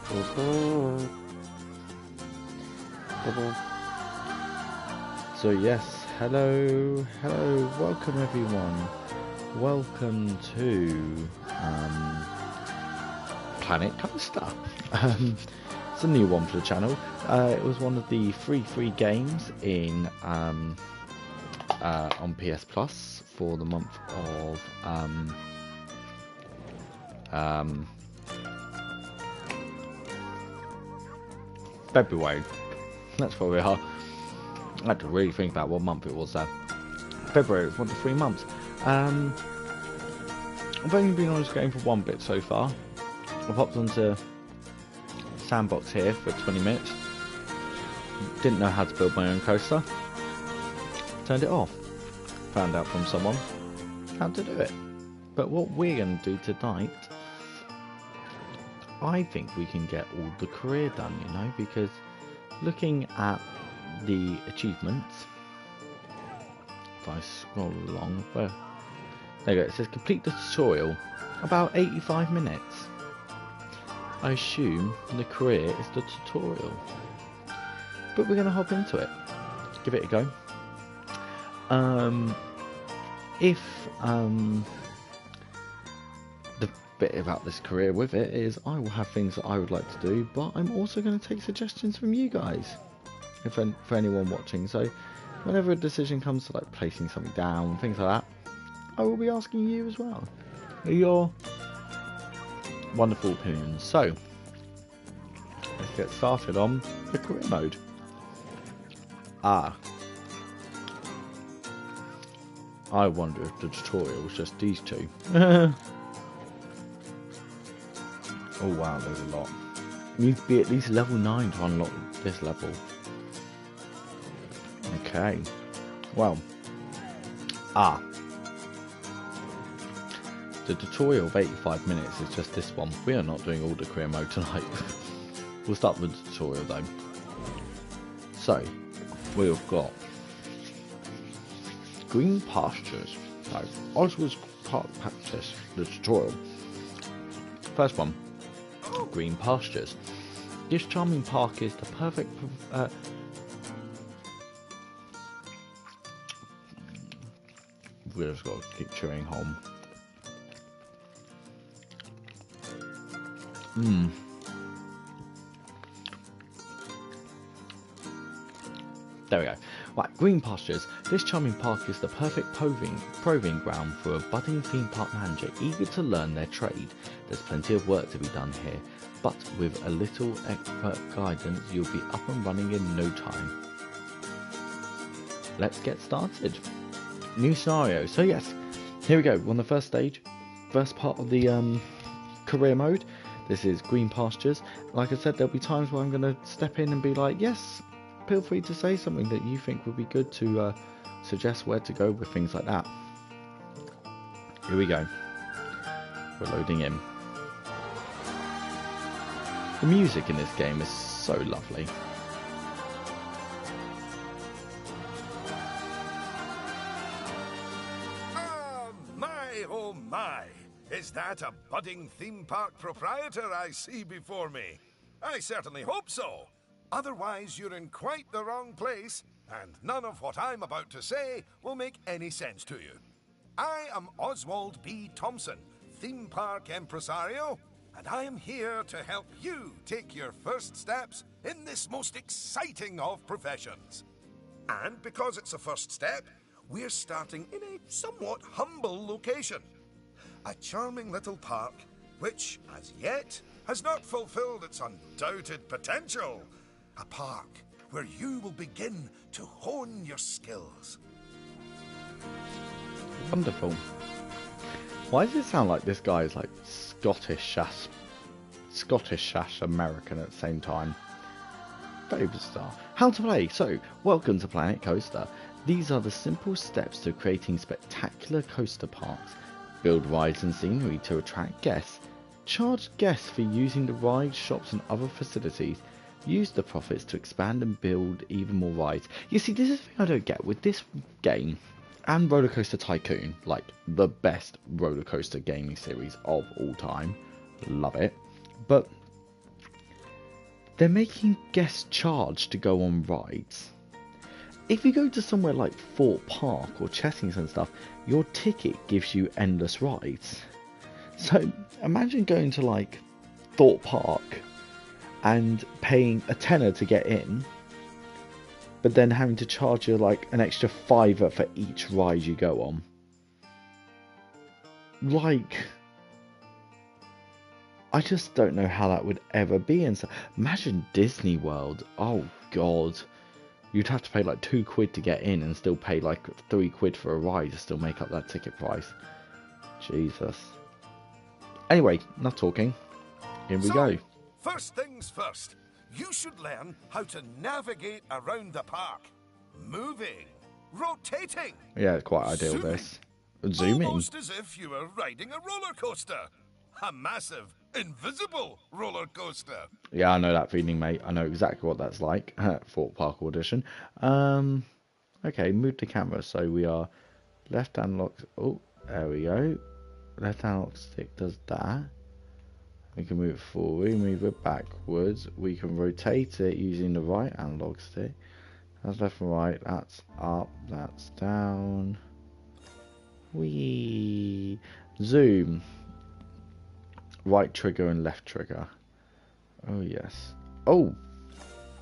So yes, hello, welcome everyone. Welcome to Planet Coaster. It's a new one for the channel. It was one of the free games in on PS Plus for the month of February. That's where we are. I had to really think about what month it was there. February, it's 1 to 3 months. I've only been on this game for one bit so far. I've hopped onto Sandbox here for 20 minutes. Didn't know how to build my own coaster. Turned it off. Found out from someone how to do it. But what we're going to do tonight, I think we can get all the career done, you know, because looking at the achievements, if I scroll along, well, there you go, it says complete the tutorial, about 85 minutes. I assume the career is the tutorial, but we're going to hop into it, give it a go. The bit about this career with it is I will have things that I would like to do, but I'm also going to take suggestions from you guys, for anyone watching. So whenever a decision comes to like placing something down, things like that, I will be asking you as well your wonderful opinions. So let's get started on the career mode. I wonder if the tutorial was just these two. Oh wow, there's a lot. You need to be at least level 9 to unlock this level. Okay. Well. The tutorial of 85 minutes is just this one. We are not doing all the career mode tonight. We'll start with the tutorial though. So, we've got green pastures. So, Oswald's Park Practice, the tutorial. First one, green pastures. This charming park is the perfect we've just got to keep chewing home. There we go. Right, green pastures. This charming park is the perfect proving ground for a budding theme park manager eager to learn their trade. There's plenty of work to be done here, but with a little expert guidance, you'll be up and running in no time. Let's get started. New scenario. So yes, here we go. We're on the first stage, first part of the career mode. This is green pastures. Like I said, there'll be times where I'm going to step in and be like, yes, feel free to say something that you think would be good to suggest where to go with things like that. Here we go. We're loading in. The music in this game is so lovely. Oh my! Is that a budding theme park proprietor I see before me? I certainly hope so. Otherwise, you're in quite the wrong place, and none of what I'm about to say will make any sense to you. I am Oswald B. Thompson, theme park impresario, and I am here to help you take your first steps in this most exciting of professions. And because it's a first step, we're starting in a somewhat humble location. A charming little park, which, as yet, has not fulfilled its undoubted potential. A park where you will begin to hone your skills. Wonderful. Why does it sound like this guy is like Scottish American at the same time? Very bizarre. How to play. So, welcome to Planet Coaster. These are the simple steps to creating spectacular coaster parks. Build rides and scenery to attract guests. Charge guests for using the rides, shops and other facilities. Use the profits to expand and build even more rides. You see, this is the thing I don't get with this game and Roller Coaster Tycoon, like the best roller coaster gaming series of all time. Love it. But they're making guests charge to go on rides. If you go to somewhere like Fort Park or Chessington and stuff, your ticket gives you endless rides. So imagine going to like Thorpe Park and paying a tenner to get in, but then having to charge you like an extra £5 for each ride you go on. Like, I just don't know how that would ever be. And so, imagine Disney World. Oh God, you'd have to pay like £2 to get in, and still pay like £3 for a ride to still make up that ticket price. Jesus. Anyway, enough talking. Here we go. First things first. You should learn how to navigate around the park. Moving, rotating. Yeah, it's quite ideal. Zooming. This zooming. Almost as if you were riding a roller coaster. A massive, invisible roller coaster. Yeah, I know that feeling, mate. I know exactly what that's like. Fort Park audition. Okay, move the camera so we are left analog. Oh, there we go. Left analog stick does that. We can move it forward, move it backwards. We can rotate it using the right analog stick. That's left and right. That's up. That's down. Whee! Zoom. Right trigger and left trigger. Oh yes. Oh!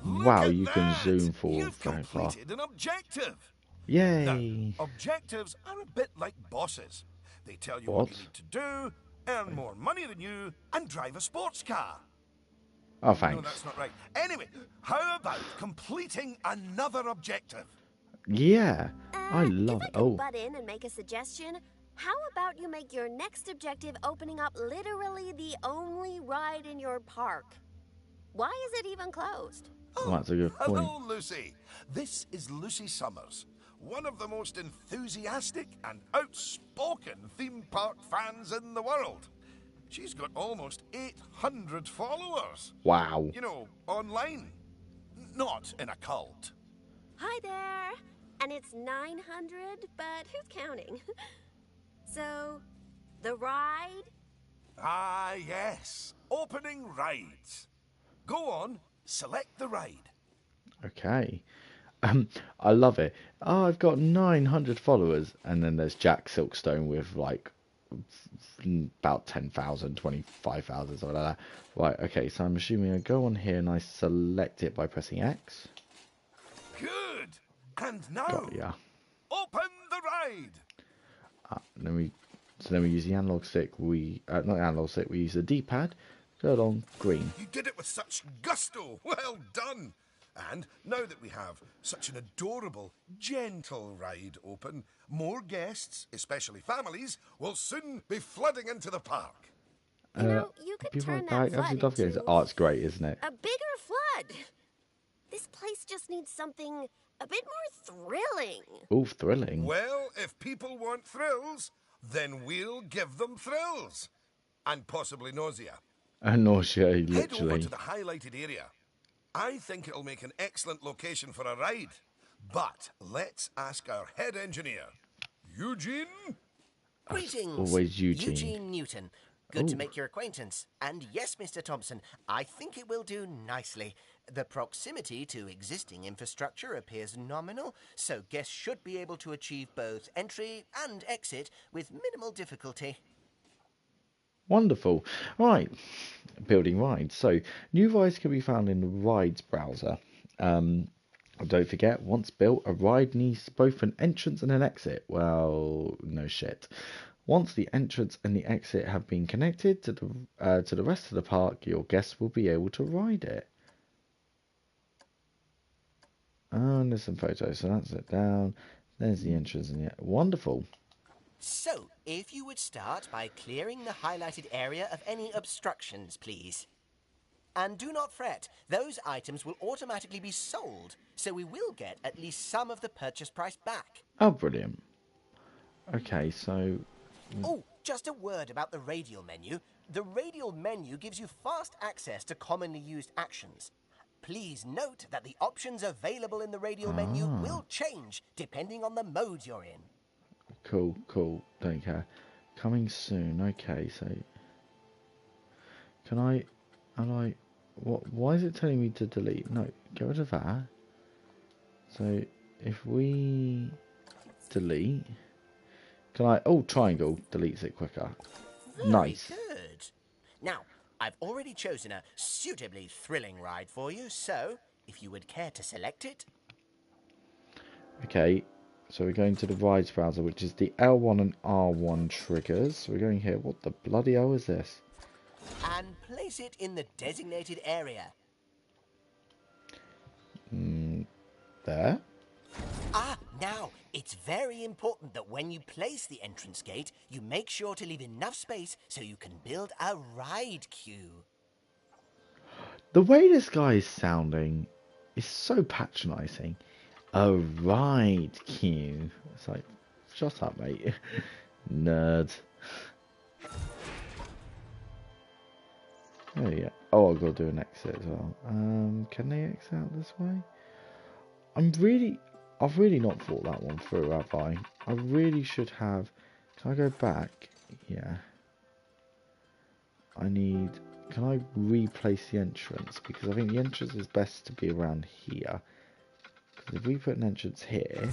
Wow, you can zoom forward You've very far. completed an objective. Yay! Now, objectives are a bit like bosses. They tell you what you need to do, earn more money than you, and drive a sports car. Oh, thanks. No, that's not right. Anyway, how about completing another objective? Yeah, I love it. If I could butt in and make a suggestion, how about you make your next objective opening up literally the only ride in your park? Why is it even closed? Oh, that's a good point. Hello, Lucy. This is Lucy Summers, one of the most enthusiastic and outspoken theme park fans in the world. She's got almost 800 followers. Wow. You know, online. Not in a cult. Hi there. And it's 900, but who's counting? So, the ride? Ah, yes. Opening rides. Go on, select the ride. Okay. I love it. Oh, I've got 900 followers, and then there's Jack Silkstone with like about 10,000, 25,000, something like that. Right, okay, so I'm assuming I go on here and I select it by pressing X. Good. And now, Yeah. open the ride. Then we use the analog stick. Not the analog stick. We use the D-pad. Go along green. You did it with such gusto. Well done. And now that we have such an adorable, gentle ride open, more guests, especially families, will soon be flooding into the park. You know, you could turn that flood into Oh, it's great, isn't it? a bigger flood. This place just needs something a bit more thrilling. Oh, thrilling. Well, if people want thrills, then we'll give them thrills. And possibly nausea. Nausea, Head over literally. to the highlighted area. I think it'll make an excellent location for a ride. But let's ask our head engineer, Eugene. Greetings. Always Eugene. Eugene Newton. Good to Ooh. make your acquaintance. And yes, Mr. Thompson, I think it will do nicely. The proximity to existing infrastructure appears nominal, so guests should be able to achieve both entry and exit with minimal difficulty. Wonderful. Right, building rides. So, new rides can be found in the rides browser. Don't forget, once built, a ride needs both an entrance and an exit. Well, no shit. Once the entrance and the exit have been connected to the rest of the park, your guests will be able to ride it. And there's some photos, so that's it down. There's the entrance and wonderful. So, if you would start by clearing the highlighted area of any obstructions, please. And do not fret, those items will automatically be sold, so we will get at least some of the purchase price back. Oh, brilliant. Okay, so... Oh, just a word about the radial menu. The radial menu gives you fast access to commonly used actions. Please note that the options available in the radial menu will change depending on the mode you're in. Cool. Don't care. Coming soon. Okay, so... Can I... What? Why is it telling me to delete? No, get rid of that. So if we delete, can I? Oh, triangle deletes it quicker. Very Nice. good. Now, I've already chosen a suitably thrilling ride for you, so if you would care to select it. Okay, so we're going to the rides browser, which is the L1 and R1 triggers. So we're going here. What the bloody hell is this? And place it in the designated area. There. Now, it's very important that when you place the entrance gate, you make sure to leave enough space so you can build a ride queue. The way this guy is sounding is so patronising. A ride queue. It's like, shut up, mate. Nerd. Oh yeah. Oh, I've got to do an exit as well. Can they exit out this way? I've really not thought that one through, have I? I really should have. Can I go back? Yeah. Can I replace the entrance? Because I think the entrance is best to be around here. Because if we put an entrance here,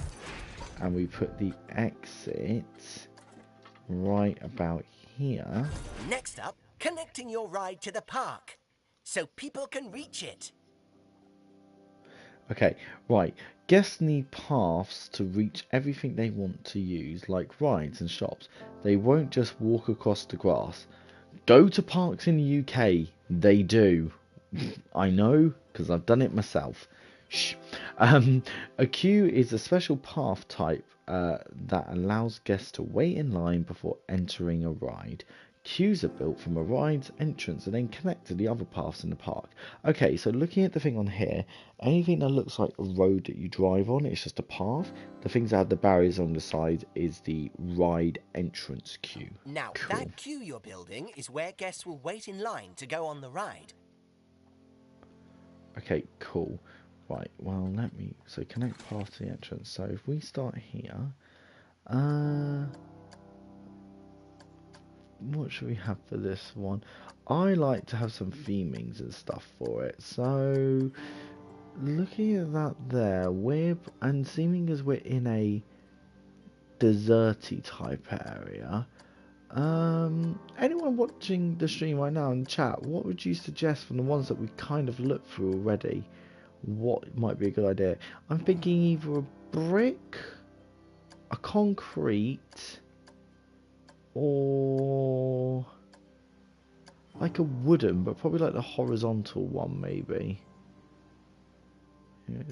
and we put the exit right about here. Next up, connecting your ride to the park, so people can reach it. Okay, right. Guests need paths to reach everything they want to use, like rides and shops. They won't just walk across the grass. Go to parks in the UK. They do. I know, because I've done it myself. Shh. A queue is a special path type that allows guests to wait in line before entering a ride. Queues are built from a ride's entrance and then connect to the other paths in the park. Okay, so looking at the thing on here, anything that looks like a road that you drive on, it's just a path. The things that have the barriers on the side is the ride entrance queue. Now, Cool. that queue you're building is where guests will wait in line to go on the ride. Okay, cool. Right, well, so connect path to the entrance. So if we start here, what should we have for this one? I like to have some themings and stuff for it. So looking at that there, and seeming as we're in a deserty type area, anyone watching the stream right now in chat, what would you suggest from the ones that we kind of looked through already? What might be a good idea? I'm thinking either a brick, a concrete, or like a wooden, but probably like the horizontal one, maybe. It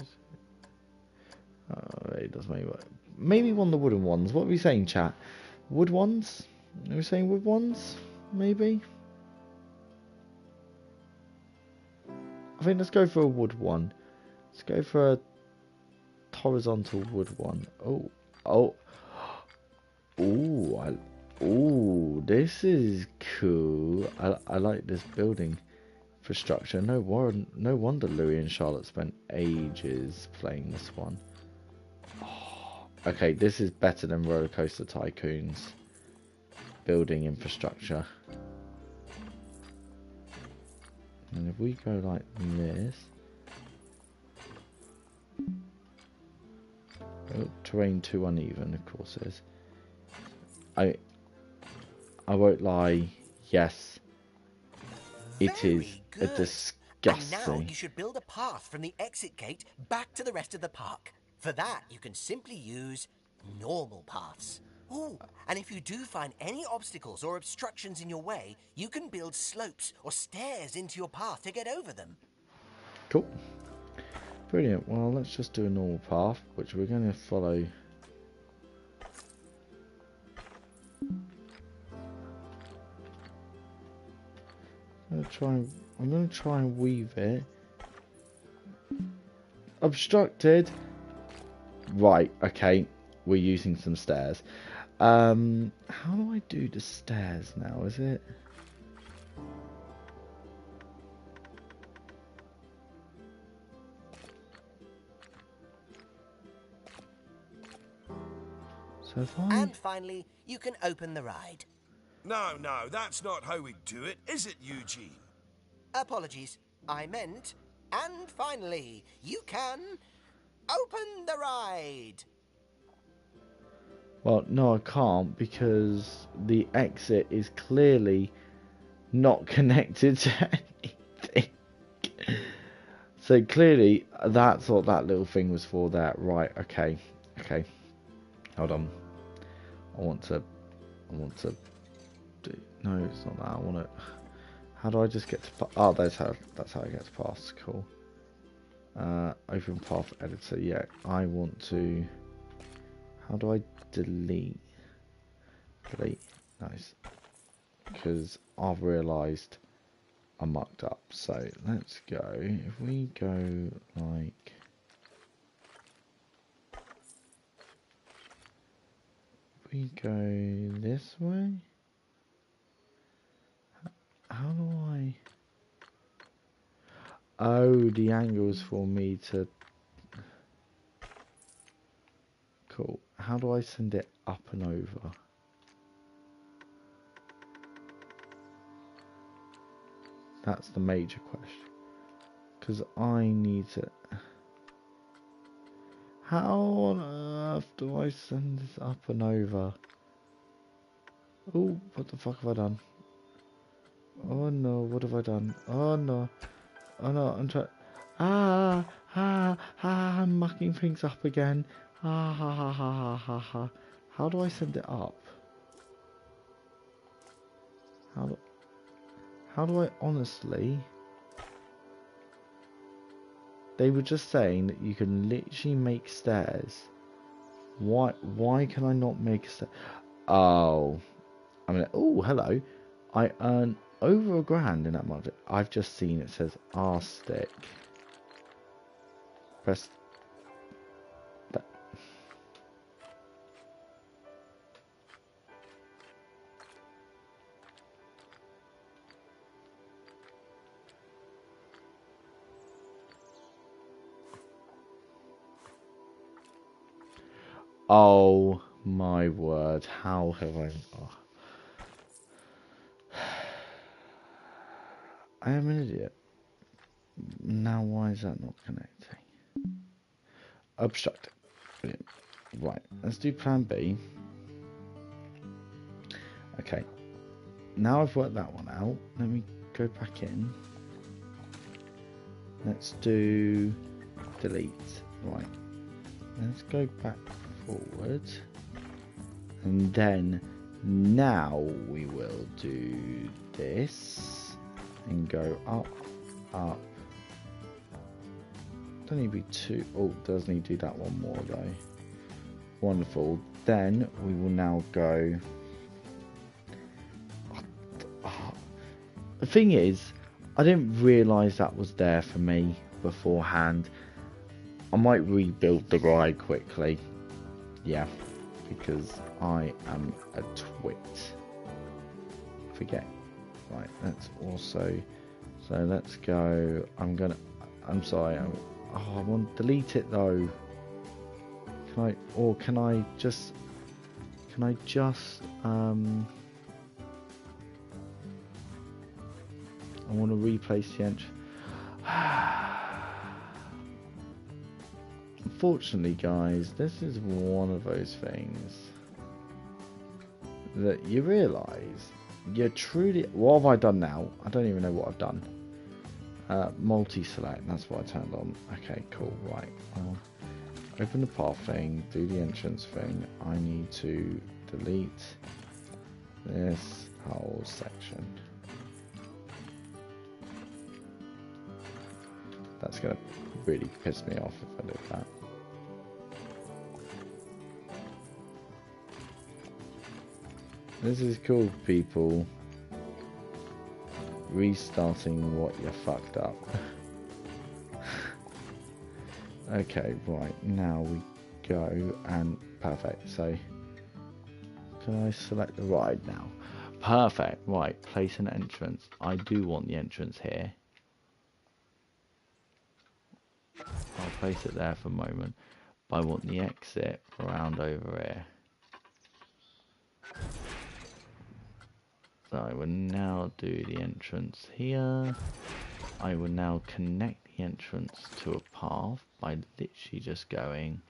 does maybe one of the wooden ones. What are we saying, chat? Wood ones? Are we saying wood ones? Maybe. I think let's go for a wood one. Let's go for a horizontal wood one. Oh, this is cool. I like this building infrastructure. No wonder Louis and Charlotte spent ages playing this one. Oh, okay, this is better than Roller Coaster Tycoon's building infrastructure. And if we go like this, terrain too uneven, of course it is. I won't lie, yes, it is a disgusting. And now you should build a path from the exit gate back to the rest of the park. For that, you can simply use normal paths. Ooh, and if you do find any obstacles or obstructions in your way, you can build slopes or stairs into your path to get over them. Cool. Brilliant. Well, let's just do a normal path, which we're going to follow. I'm going to try and weave it. Obstructed. Right, okay. We're using some stairs. How do I do the stairs now? Is it? So if And finally, you can open the ride. No, that's not how we do it, is it, Eugene? Apologies. I meant, and finally, you can open the ride. Well, no, I can't because the exit is clearly not connected to anything. So clearly, that's what that little thing was for there. Right, okay. Okay. Hold on. I want to do, no, it's not that. I want to, how do I just get to, oh, that's how I get to pass. Cool. Open path editor. Yeah, I want to, how do I delete? Nice. Because I've realised I mucked up. So let's go. If we go like, if we go this way. How do I? Oh, the angle is for me to. Cool. How do I send it up and over? That's the major question. Because I need to... How on earth do I send this up and over? Oh, what the fuck have I done? Oh no, what have I done? Oh no. Oh no, I'm trying... I'm mucking things up again. Ha. How do I send it up? How do I honestly... They were just saying that you can literally make stairs. Why can I not make a stair? Oh. I mean, oh, hello. I earn over £1,000 in that market. I've just seen it says R stick. Press that. Oh my word, how have I... Oh. I am an idiot. Now why is that not connecting? Obstructed. Brilliant. Right, let's do plan B. Okay. Now I've worked that one out. Let me go back in. Let's do delete. Right. Let's go back forward. And then now we will do this and go up. Don't need to be too... Oh, does need to do that one more though. Wonderful. Then we will now go... The thing is, I didn't realise that was there for me beforehand. I might rebuild the ride quickly. Yeah, because I am a twit. Forget. Right, let's also... So let's go... I'm sorry. I want to delete it though. Can I just... I want to replace the entry. Unfortunately, guys, this is one of those things that you realise you're truly... What have I done now? I don't even know what I've done. Multi-select, that's what I turned on. Okay, cool, right. I'll open the path thing, do the entrance thing. I need to delete this whole section. That's going to really piss me off if I do that. This is cool, people. Restarting what you fucked up. Okay, right, now we go and perfect. So can I select the ride now? Perfect. Right, place an entrance. I do want the entrance here. I'll place it there for a moment, but I want the exit around over here. So I will now do the entrance here, I will now connect the entrance to a path by literally just going.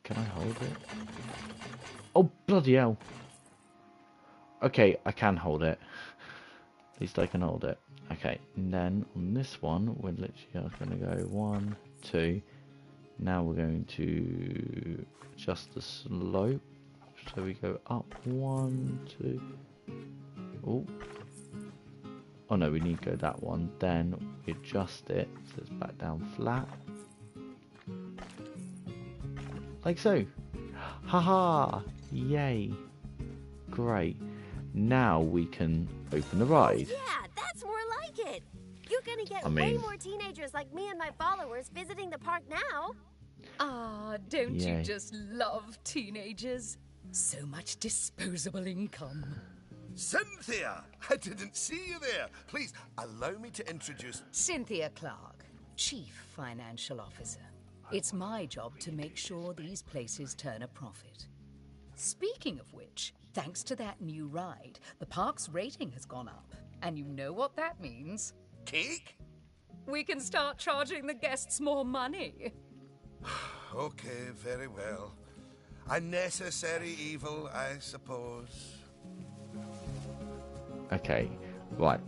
Can I hold it? Oh, bloody hell. Okay, I can hold it. At least I can hold it. Okay, and then on this one, we're literally going to go 1, 2. Now we're going to adjust the slope. So we go up 1, 2. Oh. Oh no, we need to go that one. Then we adjust it so it's back down flat. Like so. Haha! Yay! Great. Now we can open the ride. Oh, yeah, that's more like it. You're gonna get way more teenagers like me and my followers visiting the park now. Ah, don't Yay. you just love teenagers? So much disposable income. Cynthia! I didn't see you there. Please, allow me to introduce... Cynthia Clark, Chief Financial Officer. It's my job to make sure these places turn a profit. Speaking of which, thanks to that new ride, the park's rating has gone up. And you know what that means? Cake? We can start charging the guests more money. Okay, very well. A necessary evil, I suppose. Okay, right.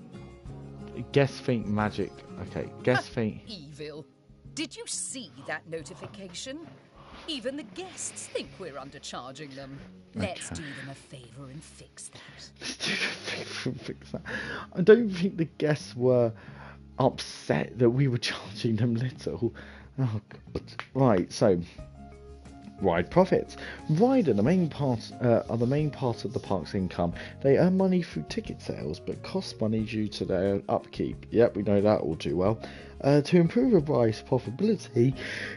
Guests think magic. Okay, guests think... Evil. Did you see that notification? Even the guests think we're undercharging them. Let's do them a favour and fix that. Let's do a favour and fix that. I don't think the guests were upset that we were charging them little. Oh god. Right, so ride profits. Ride are the main part of the park's income. They earn money through ticket sales, but cost money due to their upkeep. Yep, we know that all too well. To improve a ride's profitability,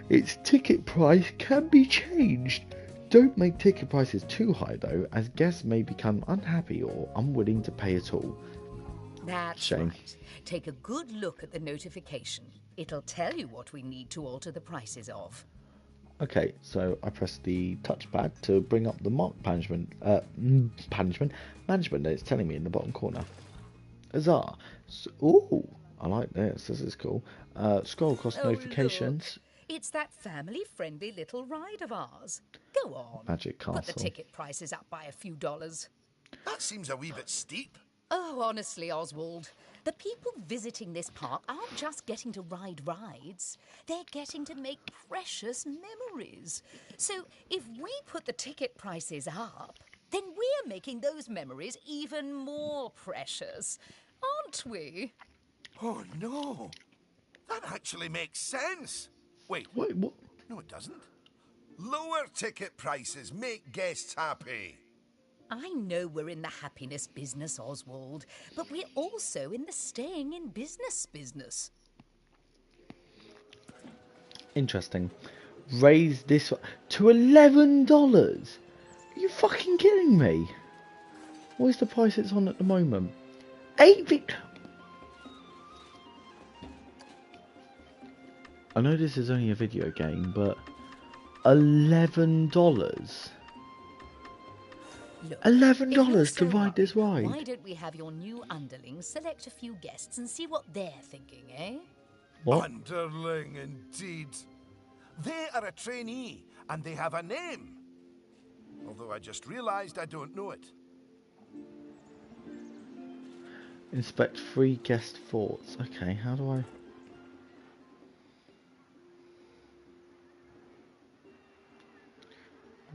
its ticket price can be changed. Don't make ticket prices too high though, as guests may become unhappy or unwilling to pay at all. That's Shame. right. Take a good look at the notification. It'll tell you what we need to alter the prices of. Okay, so I press the touchpad to bring up the mark management that it's telling me in the bottom corner. Huzzah! So, ooh, I like this. This is cool. Scroll across notifications. Look. It's that family-friendly little ride of ours. Go on. Magic Castle. Put the ticket prices up by a few dollars. That seems a wee bit steep. Oh, honestly, Oswald, the people visiting this park aren't just getting to ride rides. They're getting to make precious memories. So if we put the ticket prices up, then we're making those memories even more precious, aren't we? Oh no! That actually makes sense. Wait, Wait, what? no it doesn't. Lower ticket prices make guests happy. I know we're in the happiness business, Oswald, but we're also in the staying in business. Interesting. Raise this to $11. Are you fucking kidding me? What is the price it's on at the moment? 8. I know this is only a video game, but $11. Look, $11 to so ride this ride. Why don't we have your new underlings select a few guests and see what they're thinking, eh? What? Underling, indeed. They are a trainee, and they have a name. Although I just realised I don't know it. Inspect 3 guest forts. Okay, how do I...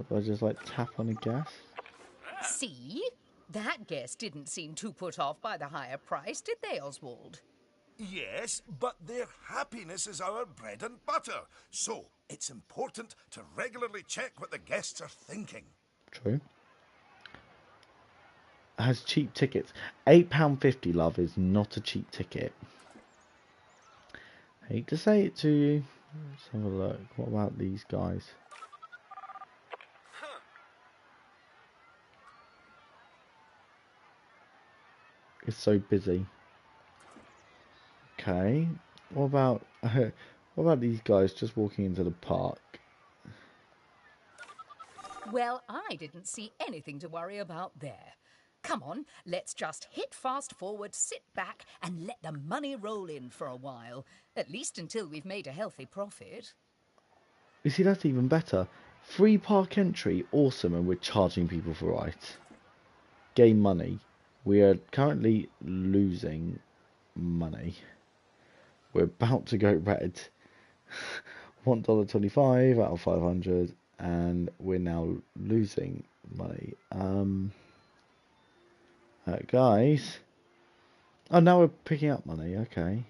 Do I just like tap on a guest? See? That guest didn't seem too put off by the higher price, did they, Oswald? Yes, but their happiness is our bread and butter. So, it's important to regularly check what the guests are thinking. True. Has cheap tickets. £8.50, love, is not a cheap ticket. Hate to say it to you. Let's have a look. What about these guys? It's so busy. Okay. What about these guys just walking into the park? Well, I didn't see anything to worry about there. Come on, let's just hit fast forward, sit back, and let the money roll in for a while. At least until we've made a healthy profit. You see, that's even better. Free park entry, awesome, and we're charging people for rides. Gain money. We are currently losing money. We're about to go red. $1.25 out of 500, and we're now losing money. Guys. Oh, now we're picking up money. Okay.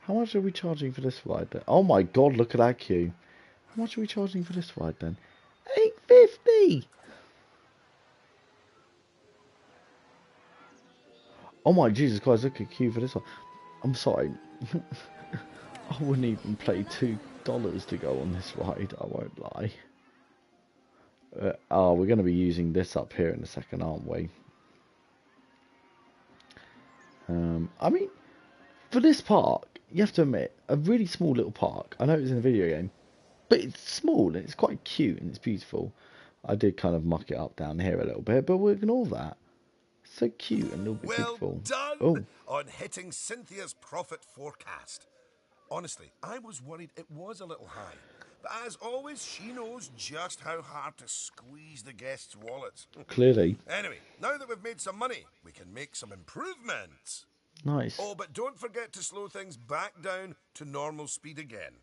How much are we charging for this ride then? Oh my god, look at that queue. How much are we charging for this ride then? $8.50. Oh my Jesus Christ, look at the queue for this one. I'm sorry. I wouldn't even pay $2 to go on this ride, I won't lie. Oh, we're going to be using this up here in a second, aren't we? I mean, for this park, you have to admit, a really small little park. I know it's in a video game, but it's small and it's quite cute and it's beautiful. I did kind of muck it up down here a little bit, but we'll ignore that. So cute and a little bit beautiful. Well done on hitting Cynthia's profit forecast. Honestly, I was worried it was a little high. But as always, she knows just how hard to squeeze the guests' wallets. Clearly. Anyway, now that we've made some money, we can make some improvements. Nice. Oh, but don't forget to slow things back down to normal speed again.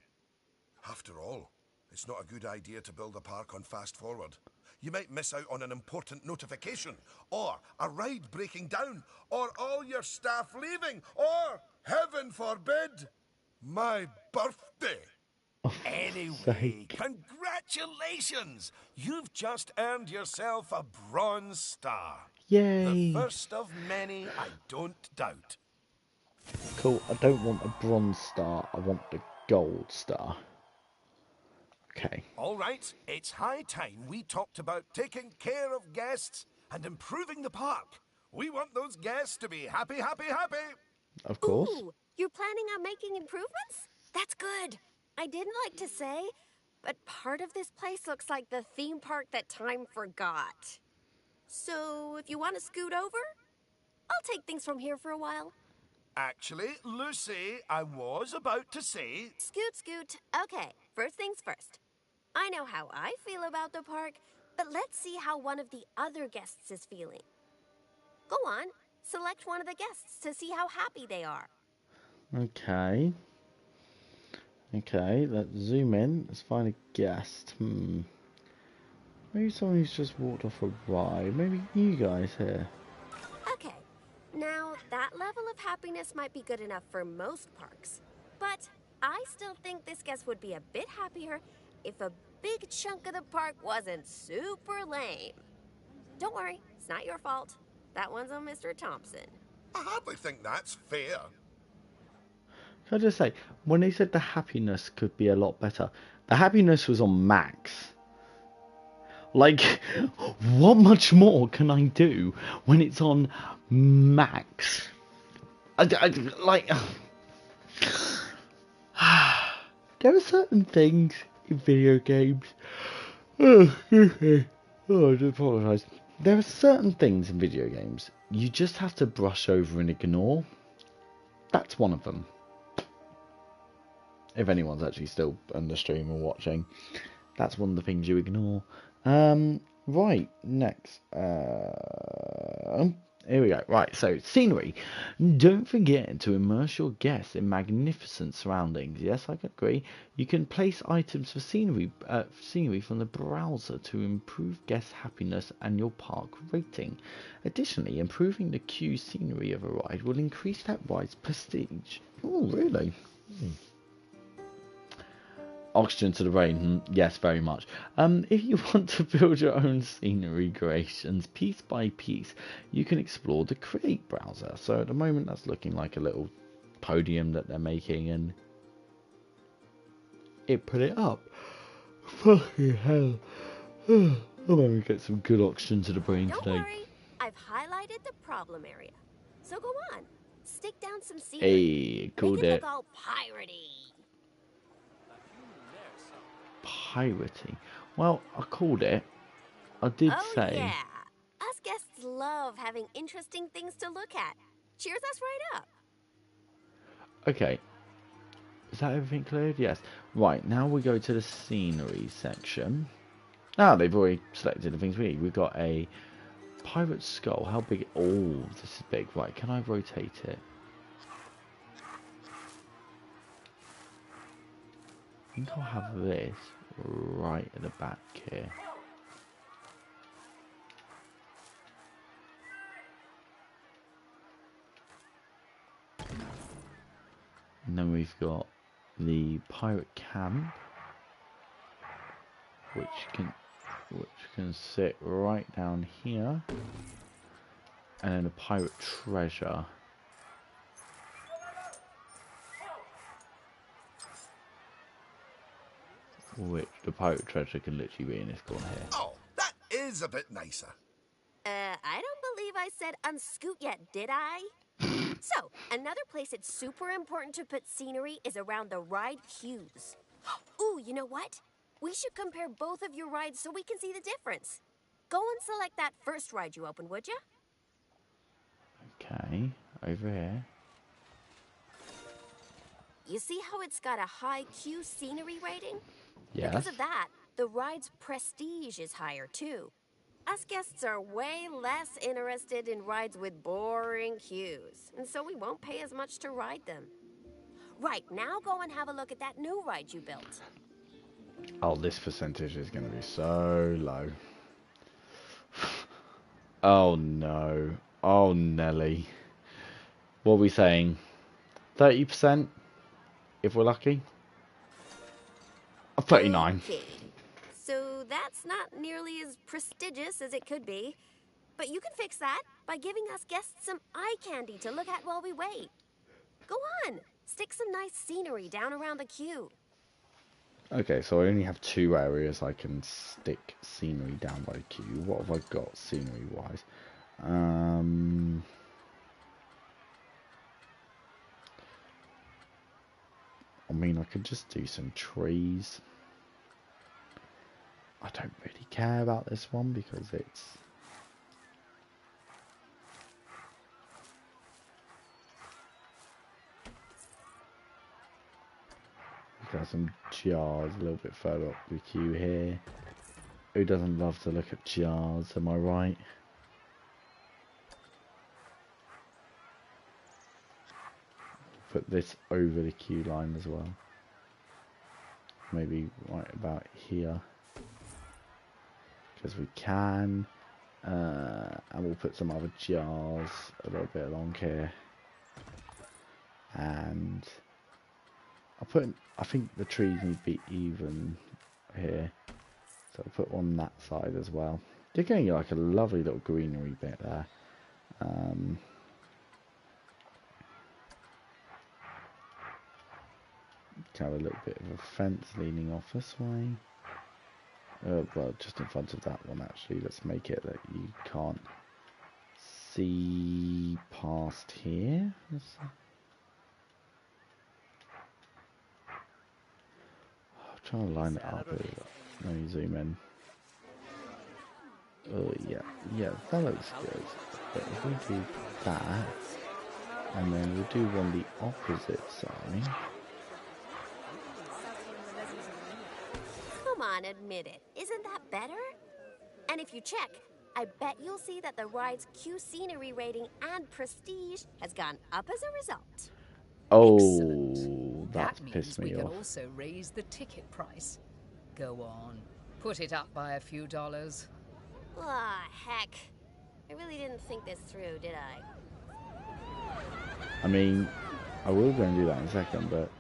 After all, it's not a good idea to build a park on fast forward. You might miss out on an important notification, or a ride breaking down, or all your staff leaving, or, heaven forbid, my birthday. Anyway, congratulations! You've just earned yourself a bronze star. Yay. The first of many, I don't doubt. Cool. I don't want a bronze star. I want the gold star. Okay. All right, it's high time we talked about taking care of guests and improving the park. We want those guests to be happy, happy, happy. Of course. Ooh, you're planning on making improvements? That's good. I didn't like to say, but part of this place looks like the theme park that time forgot. So, if you want to scoot over, I'll take things from here for a while. Actually, Lucy, I was about to say... Scoot, scoot. Okay, first things first. I know how I feel about the park, but let's see how one of the other guests is feeling. Go on, select one of the guests to see how happy they are. Okay. Okay, let's zoom in. Let's find a guest. Maybe someone who's just walked off a ride. Maybe you guys here. Okay, now that level of happiness might be good enough for most parks, but I still think this guest would be a bit happier if a big chunk of the park wasn't super lame. Don't worry, it's not your fault. That one's on Mr. Thompson. I hardly think that's fair. Can I just say, when they said the happiness could be a lot better, the happiness was on max. Like, what much more can I do when it's on max? Like, there are certain things in video games. Oh, I do apologise. There are certain things in video games you just have to brush over and ignore. That's one of them. If anyone's actually still on the stream or watching, that's one of the things you ignore. Right, next. Here we go. Right, so scenery. Don't forget to immerse your guests in magnificent surroundings. Yes, I can agree. You can place items for scenery from the browser to improve guest happiness and your park rating. Additionally, improving the queue scenery of a ride will increase that ride's prestige. Oh, really? Oxygen to the brain, yes, very much. If you want to build your own scenery creations piece by piece, you can explore the Create browser. So at the moment, that's looking like a little podium that they're making, and it put it up. Fucking hell. I'm going to get some good oxygen to the brain Don't today. worry, I've highlighted the problem area. So go on, stick down some scenery. Hey, called Make it it. look all piratey. Piratey. Well, I called it I did Oh, say. yeah. Us guests love having interesting things to look at. Cheers us right up. Okay. Is that everything cleared? Yes. Right, now we go to the scenery section. Ah, they've already selected the things we need. We've got a pirate skull. How big? Oh, this is big. Right, can I rotate it? I think I'll have this right at the back here. And then we've got the pirate camp, which can sit right down here, and then the pirate treasure, which the pirate treasure can literally be in this corner here. Oh, that is a bit nicer. I don't believe I said unscoot yet, did I? So, another place it's super important to put scenery is around the ride queues. Ooh, you know what? We should compare both of your rides so we can see the difference. Go and select that first ride you opened, would you? Okay, over here. You see how it's got a high queue scenery rating? Yes. Because of that, the ride's prestige is higher too. Us guests are way less interested in rides with boring queues, and so we won't pay as much to ride them. Right, now go and have a look at that new ride you built. Oh, this percentage is going to be so low. Oh no. Oh Nelly. What are we saying? 30%? If we're lucky? 39. Okay. So that's not nearly as prestigious as it could be. But you can fix that by giving us guests some eye candy to look at while we wait. Go on. Stick some nice scenery down around the queue. Okay, so I only have 2 areas I can stick scenery down by the queue. What have I got scenery wise? I mean, I could just do some trees. I don't really care about this one because it's... We've got some jars a little bit further up the queue here. Who doesn't love to look at jars, am I right? Put this over the queue line as well. Maybe right about here. Because we can. And we'll put some other jars a little bit along here. And I think the trees need to be even here. So I'll put one on that side as well. You're getting like a lovely little greenery bit there. Have a little bit of a fence leaning off this way. Well, just in front of that one actually. Let's make it that you can't see past here. Trying to line it up. Let me zoom in. Oh yeah, that looks good. But if we do that, and then we'll do one the opposite side. Come on, admit it. Isn't that better? And if you check, I bet you'll see that the ride's queue scenery rating and prestige has gone up as a result. Oh, Excellent. that's That pissed means me we can off. also raise the ticket price. Go on, put it up by a few dollars. Ah, heck. I really didn't think this through, did I? I mean, I will go and do that in a second, but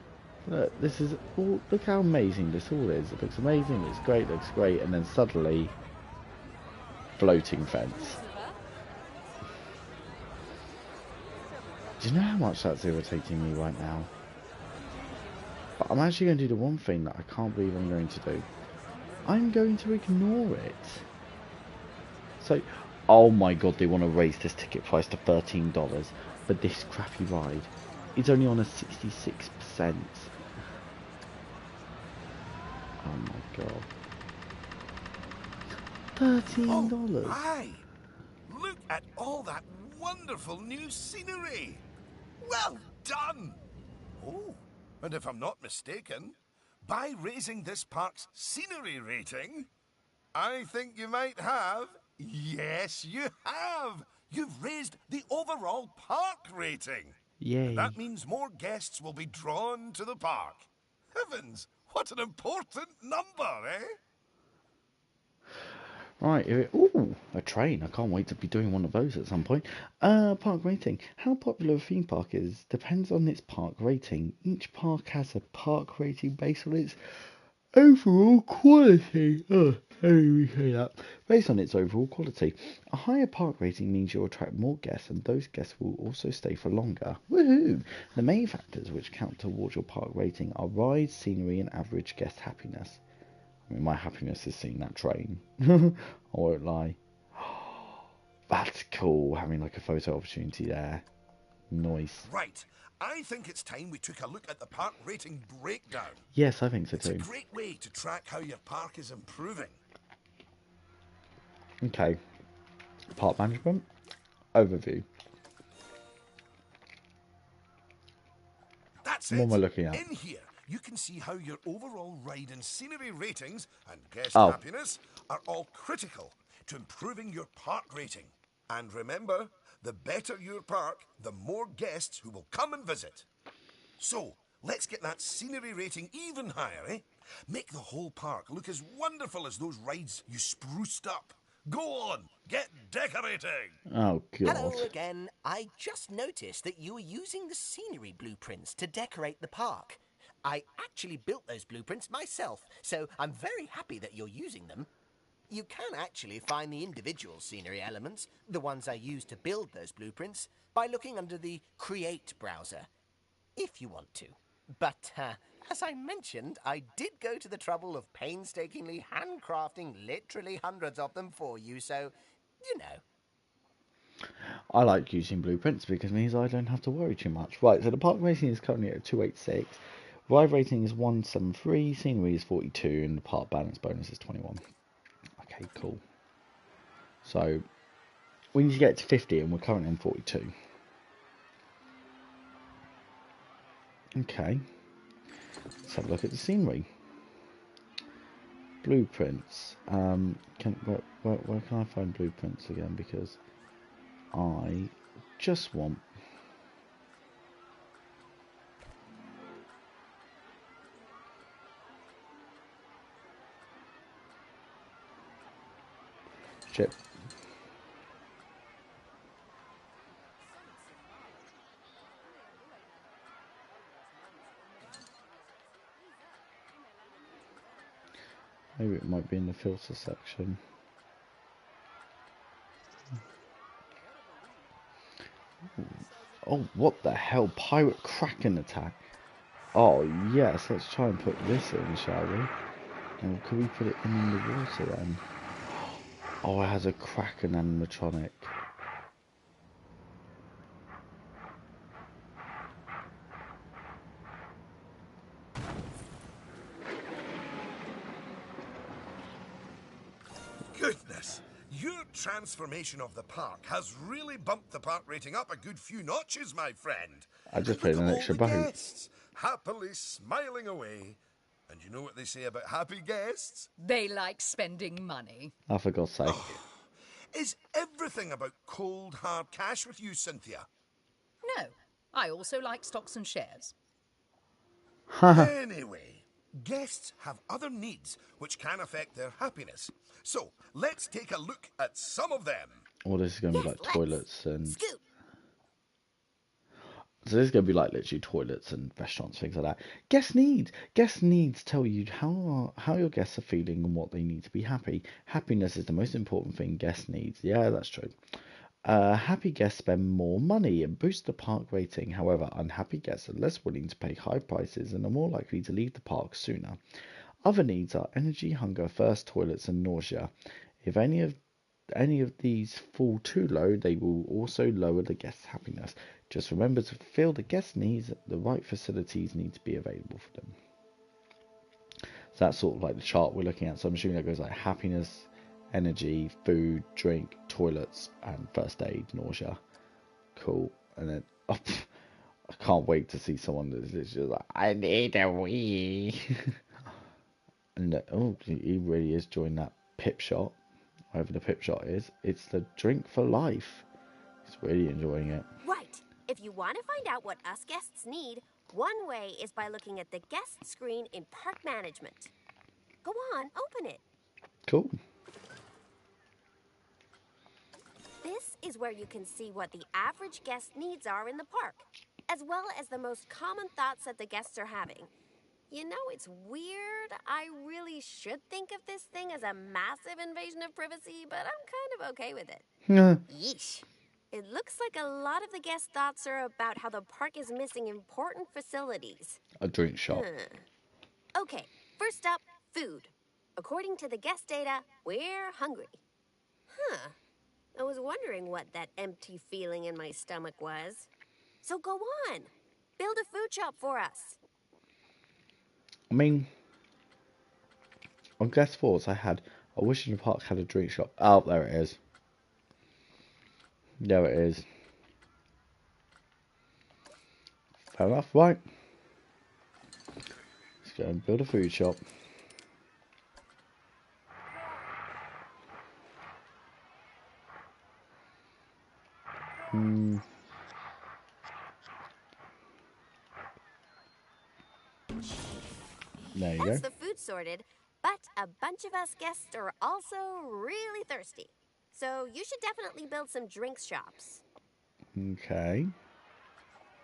look, this is all. Look how amazing this all is. It looks amazing. Looks great, and then suddenly, floating fence. Do you know how much that's irritating me right now? But I'm actually going to do the one thing that I can't believe I'm going to do. I'm going to ignore it. So, oh my god, they want to raise this ticket price to $13, but this crappy ride is only on a 66%. Oh my god. $13. Oh, my! Look at all that wonderful new scenery! Well done! Oh, and if I'm not mistaken, by raising this park's scenery rating, I think you might have. Yes, you have! You've raised the overall park rating. Yay. And that means more guests will be drawn to the park. Heavens, what an important number, eh? Right, ooh, a train. I can't wait to be doing one of those at some point. Park rating. How popular a theme park is depends on its park rating. Each park has a park rating based on its overall quality. Oh, how do we say that? Based on its overall quality. A higher park rating means you'll attract more guests, and those guests will also stay for longer. Woohoo! The main factors which count towards your park rating are rides, scenery, and average guest happiness. I mean, my happiness is seeing that train. I won't lie. That's cool, having like a photo opportunity there. Nice. Right. I think it's time we took a look at the park rating breakdown. Yes, I think so It's a too. great way to track how your park is improving. Okay. Park management. Overview. That's What it. am I looking at? In here, you can see how your overall ride and scenery ratings and guest Oh. happiness are all critical to improving your park rating. And remember, the better your park, the more guests who will come and visit. So, let's get that scenery rating even higher, eh? Make the whole park look as wonderful as those rides you spruced up. Go on, get decorating! Oh, God. Hello again. I just noticed that you were using the scenery blueprints to decorate the park. I actually built those blueprints myself, so I'm very happy that you're using them. You can actually find the individual scenery elements, the ones I used to build those blueprints, by looking under the Create browser, if you want to. But, as I mentioned, I did go to the trouble of painstakingly handcrafting literally hundreds of them for you, so, you know. I like using blueprints because it means I don't have to worry too much. Right, so the park rating is currently at 286. Ride rating is 173. Scenery is 42. And the park balance bonus is 21. Okay, cool. So, we need to get to 50 and we're currently on 42. Okay. Let's have a look at the scenery. Blueprints. Where can I find blueprints again? Because I just want... Shit. Maybe it might be in the filter section. Oh, what the hell? Pirate Kraken attack. Oh, yes. Let's try and put this in, shall we? And could we put it in the water then? Oh, it has a Kraken animatronic. Goodness, your transformation of the park has really bumped the park rating up a good few notches, my friend. I just And put look in an at all extra the boat. guests happily smiling away. And you know what they say about happy guests? They like spending money. Oh, for God's sake. Is everything about cold, hard cash with you, Cynthia? No, I also like stocks and shares. Anyway, guests have other needs which can affect their happiness. So, let's take a look at some of them. Well, this is going to be Yes, like let's. toilets and... Scoot. So this is going to be like literally toilets and restaurants, things like that. Guest needs. Guest needs tell you how your guests are feeling and what they need to be happy. Happiness is the most important thing guest needs. Yeah, that's true. Happy guests spend more money and boost the park rating. However, unhappy guests are less willing to pay high prices and are more likely to leave the park sooner. Other needs are energy, hunger, thirst, toilets, and nausea. If any of these fall too low, they will also lower the guest's happiness. Just remember to fulfill the guest needs, the right facilities need to be available for them. So that's sort of like the chart we're looking at. So I'm assuming that goes like happiness, energy, food, drink, toilets, and first aid, nausea. Cool. And then, oh, I can't wait to see someone that's just like, I need a wee. And oh, he really is joining that pip shot, whatever the pip shot is. It's the drink for life. He's really enjoying it. Right. If you want to find out what us guests need, one way is by looking at the guest screen in park management. Go on, open it. Cool. This is where you can see what the average guest needs are in the park, as well as the most common thoughts that the guests are having. You know, it's weird. I really should think of this thing as a massive invasion of privacy, but I'm kind of okay with it. Yeah. Yeesh. It looks like a lot of the guest thoughts are about how the park is missing important facilities. A drink shop. Okay, first up, food. According to the guest data, we're hungry. Huh. I was wondering what that empty feeling in my stomach was. So go on. Build a food shop for us. I mean, on guest fours, I wish in the park had a drink shop. Oh, there it is. There it is. Fair enough, right. Let's go and build a food shop. There you That's go. the food sorted, but a bunch of us guests are also really thirsty. So you should definitely build some drinks shops. Okay.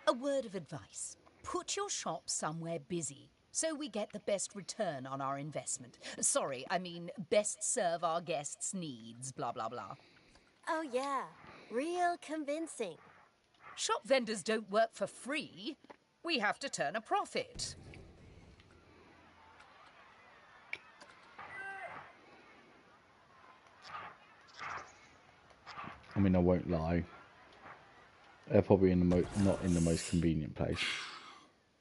A word of advice. Put your shop somewhere busy so we get the best return on our investment. Sorry, I mean best serve our guests' needs, blah, blah, blah. Oh yeah, real convincing. Shop vendors don't work for free. We have to turn a profit. I mean, I won't lie. They're probably in the not in the most convenient place.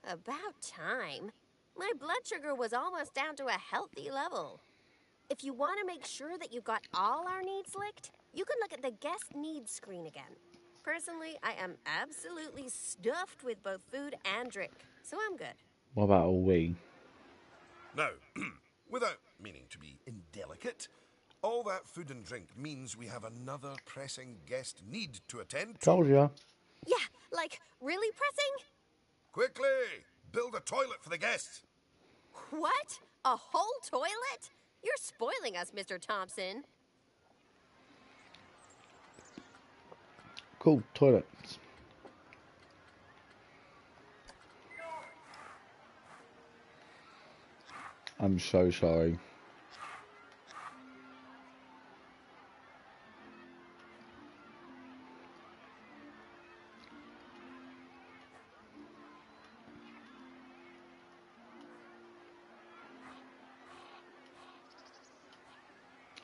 About time. My blood sugar was almost down to a healthy level. If you want to make sure that you got all our needs licked, you can look at the guest needs screen again. Personally, I am absolutely stuffed with both food and drink, so I'm good. What about all we? Now, without meaning to be indelicate, all that food and drink means we have another pressing guest need to attend to. Told ya. Yeah, like, really pressing? Quickly! Build a toilet for the guests. What? A whole toilet? You're spoiling us, Mr. Thompson. Cool, toilets. I'm so sorry.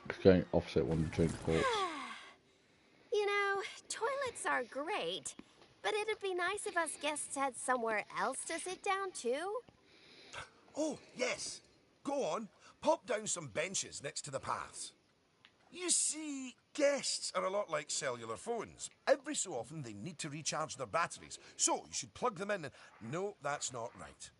It's going opposite one of the drink ports. You know, toilets are great, but it'd be nice if us guests had somewhere else to sit down, too. Oh, yes. Go on. Pop down some benches next to the paths. You see, guests are a lot like cellular phones. Every so often they need to recharge their batteries, so you should plug them in and... No, that's not right.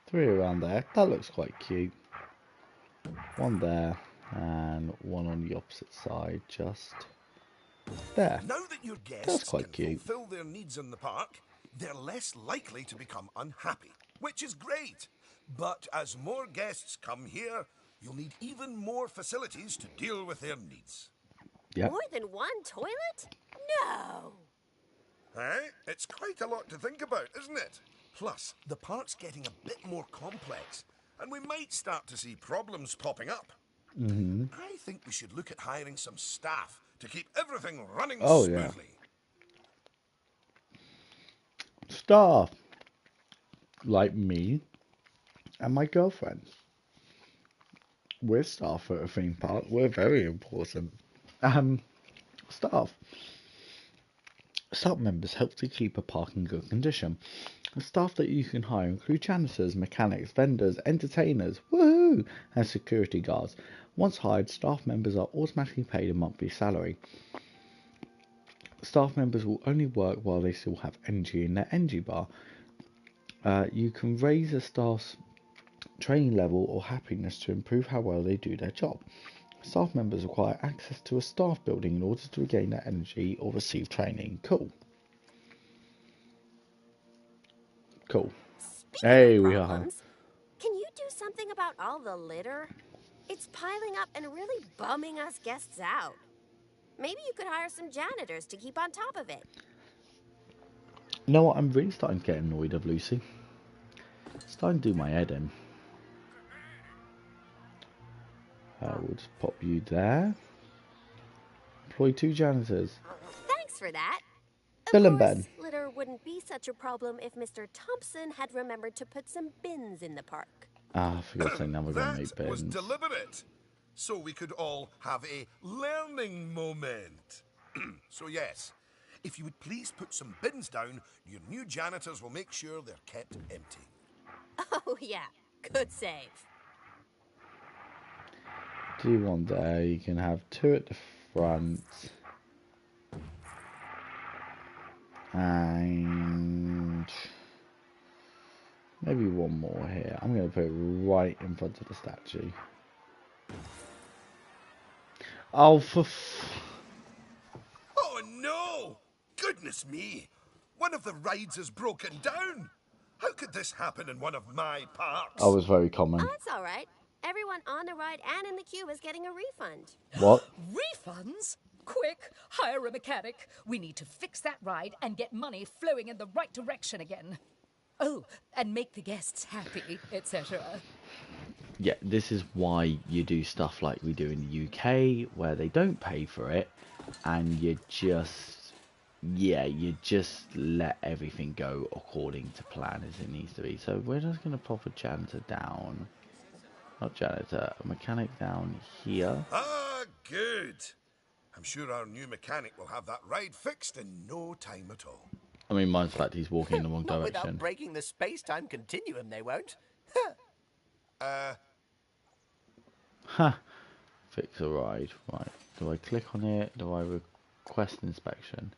Three around there. That looks quite cute. One there and one on the opposite side, just there. Now that your That's guests quite can cute. fulfill their needs in the park, they're less likely to become unhappy, which is great. But as more guests come here, you'll need even more facilities to deal with their needs. Yep. More than one toilet? No! Eh? It's quite a lot to think about, isn't it? Plus, the park's getting a bit more complex, and we might start to see problems popping up. I think we should look at hiring some staff to keep everything running Oh, yeah. smoothly. Staff. Like me and my girlfriend. We're staff at a theme park. We're very important. Staff. Staff members help to keep a park in good condition. The staff that you can hire include janitors, mechanics, vendors, entertainers, woohoo, and security guards. Once hired, staff members are automatically paid a monthly salary. Staff members will only work while they still have energy in their energy bar. You can raise a staff's training level or happiness to improve how well they do their job. Staff members require access to a staff building in order to regain their energy or receive training. Cool. Cool. Speaking Hey, of we are. problems, can you do something about all the litter? It's piling up and really bumming us guests out. Maybe you could hire some janitors to keep on top of it. You know what? I'm really starting to get annoyed of Lucy. It's starting to do my head in. We'll just pop you there. Employ 2 janitors. Thanks for that. Bill Of and course, Ben. litter wouldn't be such a problem if Mr. Thompson had remembered to put some bins in the park. Ah, for God's sake, now we're going to make That was bins. deliberate, so we could all have a learning moment. So yes, if you would please put some bins down, your new janitors will make sure they're kept empty. Oh yeah, good save. Do one there. You can have 2 at the front. And maybe 1 more here. I'm going to put it right in front of the statue. Oh, Oh no! Goodness me! One of the rides has broken down! How could this happen in one of my parks? I was very common. Oh, that's all right. Everyone on the ride and in the queue is getting a refund. What? Refunds? Quick, hire a mechanic. We need to fix that ride and get money flowing in the right direction again. Oh, and make the guests happy, etc. Yeah, this is why you do stuff like we do in the UK, where they don't pay for it, and you just let everything go according to plan as it needs to be. So we're just going to pop a janitor down. Not janitor, a mechanic down here. Ah, good. I'm sure our new mechanic will have that ride fixed in no time at all. I mean, mine's the fact he's walking in the wrong Not direction. without breaking the space-time continuum, they won't. Ha! Fix a ride. Right. Do I click on it? Do I request inspection?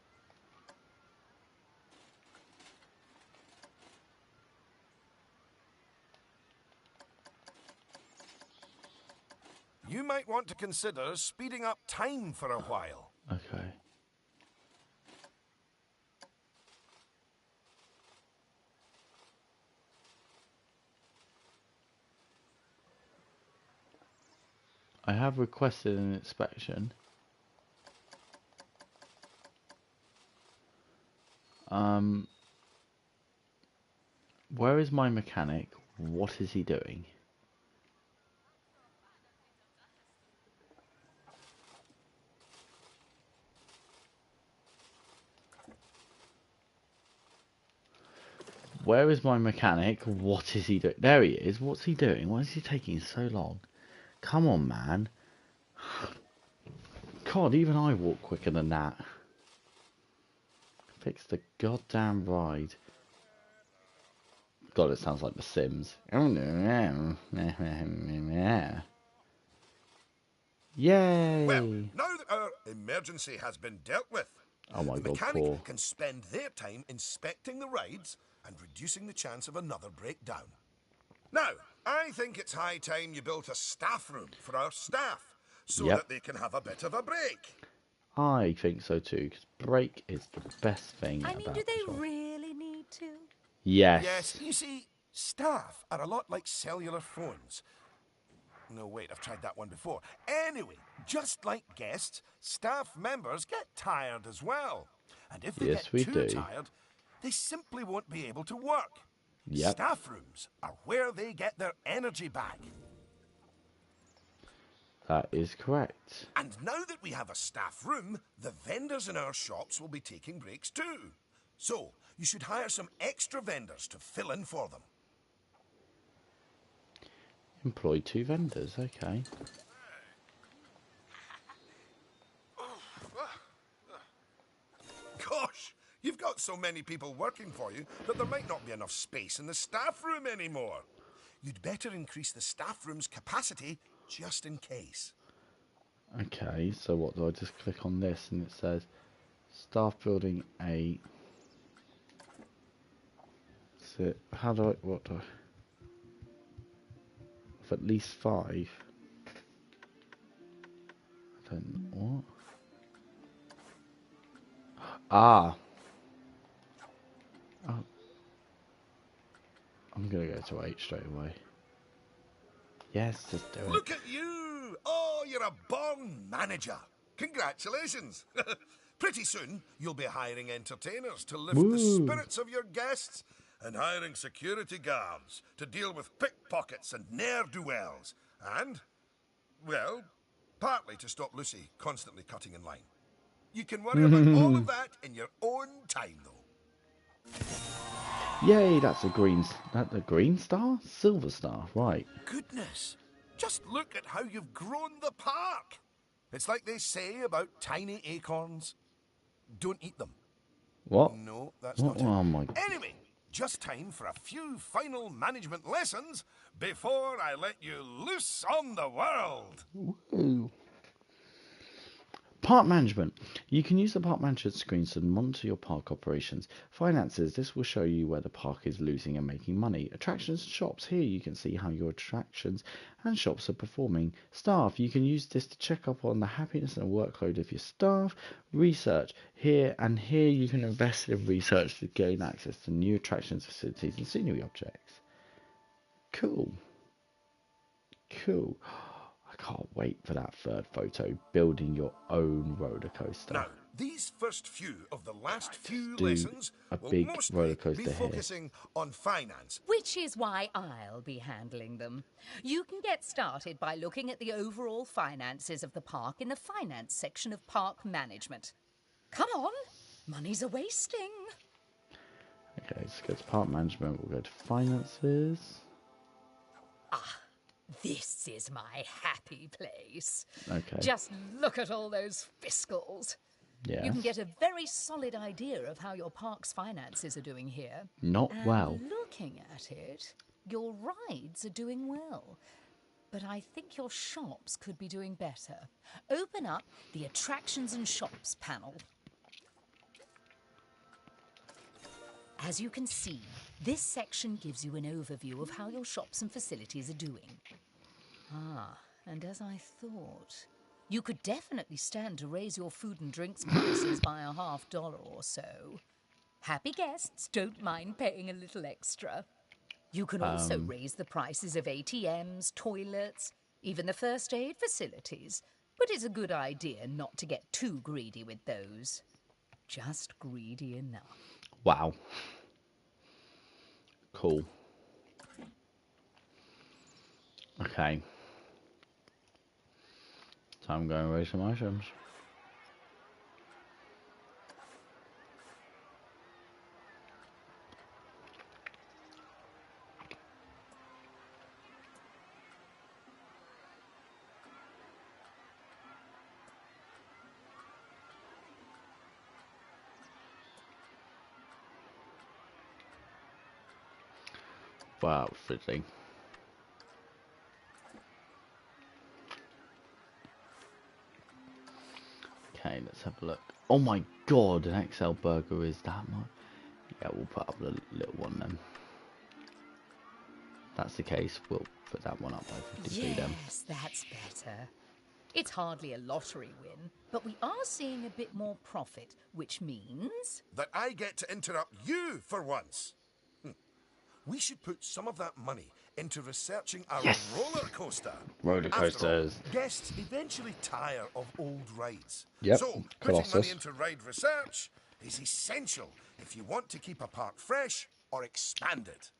You might want to consider speeding up time for a while. Okay. I have requested an inspection. Where is my mechanic? What is he doing? Where is my mechanic? What is he doing? There he is. What's he doing? Why is he taking so long? Come on, man. God, even I walk quicker than that. Fix the goddamn ride. God, it sounds like The Sims. Yay! Well, now that our emergency has been dealt with, Oh my the God, mechanic poor. can spend their time inspecting the rides and reducing the chance of another breakdown. Now, I think it's high time you built a staff room for our staff so Yep. that they can have a bit of a break. I think so too, because break is the best thing I mean, about do this they one. really need to? Yes. Yes, you see, staff are a lot like cellular phones. No, wait, I've tried that one before. Anyway, just like guests, staff members get tired as well. And if they Yes, get we too do. tired, they simply won't be able to work. Yep. Staff rooms are where they get their energy back. That is correct. And now that we have a staff room, the vendors in our shops will be taking breaks too. So, you should hire some extra vendors to fill in for them. Employ 2 vendors, okay. You've got so many people working for you that there might not be enough space in the staff room anymore. You'd better increase the staff room's capacity just in case. Okay, so what do I just click on this and it says staff building 8. So how do I, what do I, of at least 5? I don't know, what? Ah. Oh. I'm gonna go to 8 straight away. Yes, just do it. Look at you! Oh, you're a born manager. Congratulations. Pretty soon, you'll be hiring entertainers to lift the spirits of your guests and hiring security guards to deal with pickpockets and ne'er-do-wells. And, well, partly to stop Lucy constantly cutting in line. You can worry about all of that in your own time, though. Yay, that's a green star? Silver star, right. Goodness, just look at how you've grown the park. It's like they say about tiny acorns. Don't eat them. What? No, that's not it. Oh my. Anyway, just time for a few final management lessons before I let you loose on the world. Woo. Park management. You can use the park management screen to monitor your park operations. Finances. This will show you where the park is losing and making money. Attractions and shops. Here you can see how your attractions and shops are performing. Staff. You can use this to check up on the happiness and workload of your staff. Research. Here you can invest in research to gain access to new attractions, facilities and scenery objects. Cool. Cool. I can't wait for that third photo, building your own roller coaster. Now, these first few of the last few do lessons a will big mostly roller coaster be here. focusing on finance. Which is why I'll be handling them. You can get started by looking at the overall finances of the park in the finance section of park management. Come on, money's a-wasting. Okay, let's go to park management. We'll go to finances. This is my happy place. Okay. Just look at all those fiscals. Yeah. You can get a very solid idea of how your park's finances are doing here. Not And well. looking at it, your rides are doing well. But I think your shops could be doing better. Open up the Attractions and Shops panel. As you can see, this section gives you an overview of how your shops and facilities are doing. And as I thought, you could definitely stand to raise your food and drinks prices by $50 or so. Happy guests don't mind paying a little extra. You can also raise the prices of ATMs, toilets, even the first aid facilities. But it's a good idea not to get too greedy with those. Just greedy enough. Wow. Cool. Okay. So I'm going to raise some items. Wow, fiddling. Okay, let's have a look. Oh my god, an XL burger is that much? Yeah, we'll put up a little one then. If that's the case, we'll put that one up by 50p then. Yes, that's better. It's hardly a lottery win, but we are seeing a bit more profit, which means... That I get to interrupt you for once. We should put some of that money into researching our roller coaster. Roller coasters. After all, guests eventually tire of old rides. Yep, So, putting Colossus. money into ride research is essential if you want to keep a park fresh or expand it.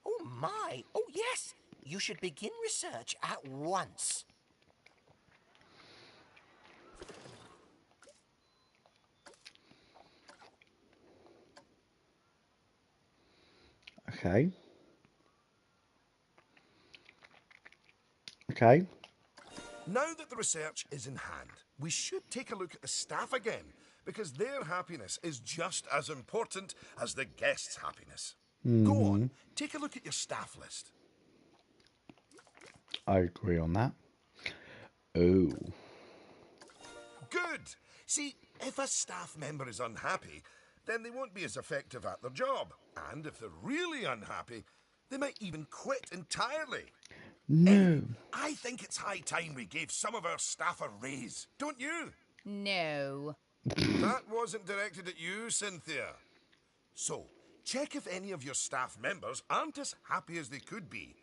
Oh my! Oh yes! You should begin research at once. Okay. Okay. Now that the research is in hand, we should take a look at the staff again because their happiness is just as important as the guests' happiness. Go on, take a look at your staff list. I agree on that. Oh. Good! See, if a staff member is unhappy, then they won't be as effective at their job. And if they're really unhappy, they might even quit entirely. No. I think it's high time we gave some of our staff a raise, don't you? No. That wasn't directed at you, Cynthia. So, check if any of your staff members aren't as happy as they could be.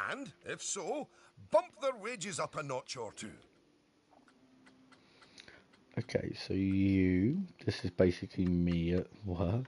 And, if so, bump their wages up a notch or two. Okay, so this is basically me at work.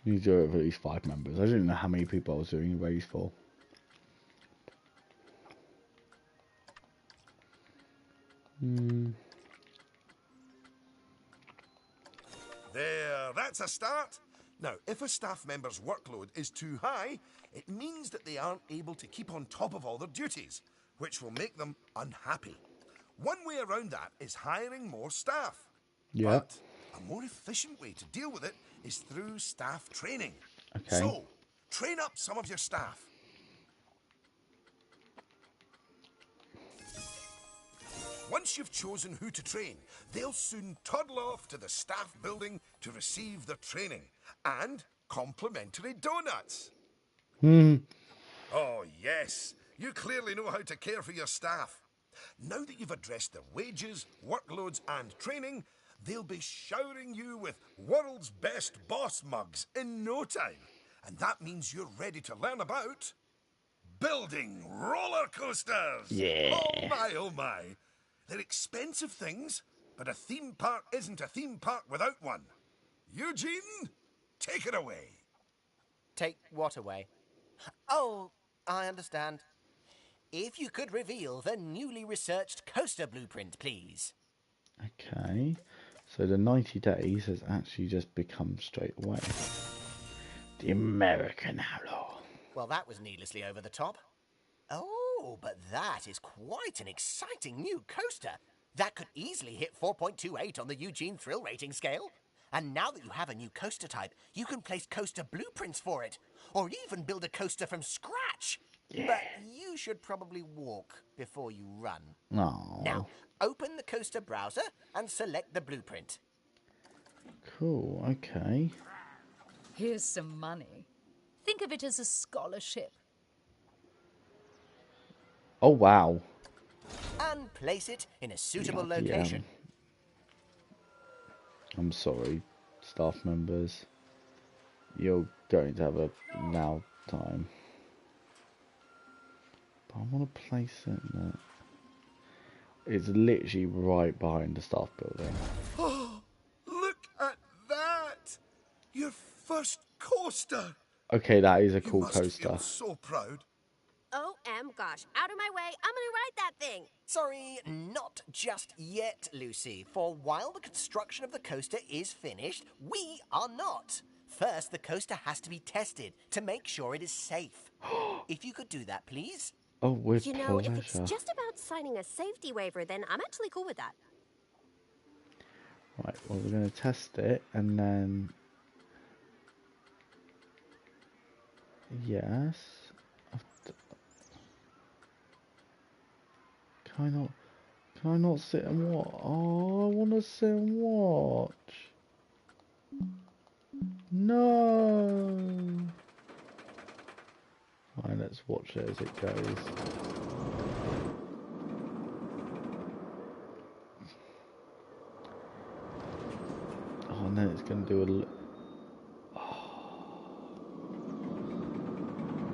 You do it for at least 5 members. I didn't know how many people I was doing a raise for. There, that's a start. Now, if a staff member's workload is too high, it means that they aren't able to keep on top of all their duties, which will make them unhappy. One way around that is hiring more staff. Yeah. But a more efficient way to deal with it is through staff training. Okay. So, train up some of your staff. Once you've chosen who to train, they'll soon toddle off to the staff building to receive their training and complimentary donuts. Oh, yes. You clearly know how to care for your staff. Now that you've addressed their wages, workloads, and training, they'll be showering you with world's best boss mugs in no time. And that means you're ready to learn about building roller coasters. Yeah. Oh, my, oh, my. They're expensive things, but a theme park isn't a theme park without one. Eugene, take it away. Take what away? Oh, I understand. If you could reveal the newly researched coaster blueprint, please. Okay. So the 90 days has actually just become straight away. The American Outlaw. Well, that was needlessly over the top. Oh, but that is quite an exciting new coaster. That could easily hit 4.28 on the Eugene Thrill Rating scale. And now that you have a new coaster type, you can place coaster blueprints for it. Or even build a coaster from scratch. Yeah. But you should probably walk before you run. Oh. Now, open the coaster browser and select the blueprint. Cool, okay. Here's some money. Think of it as a scholarship. Oh, wow. And place it in a suitable Bloody location. I'm sorry, staff members. You're going to have a now time. But I want to place it there. It's literally right behind the staff building. Oh, look at that! Your first coaster! Okay, that is a You cool must coaster. feel so proud. OM gosh, out of my way, I'm gonna ride that thing. Sorry, not just yet, Lucy. For while the construction of the coaster is finished, we are not. First, the coaster has to be tested to make sure it is safe. If you could do that, please. Oh, with You know, pleasure. if it's just about signing a safety waiver, then I'm actually cool with that. Right, well, we're going to test it, and then... Yes. Can I not sit and watch? Oh, I want to sit and watch. No. Right, let's watch it as it goes. Oh, and then it's going to do a...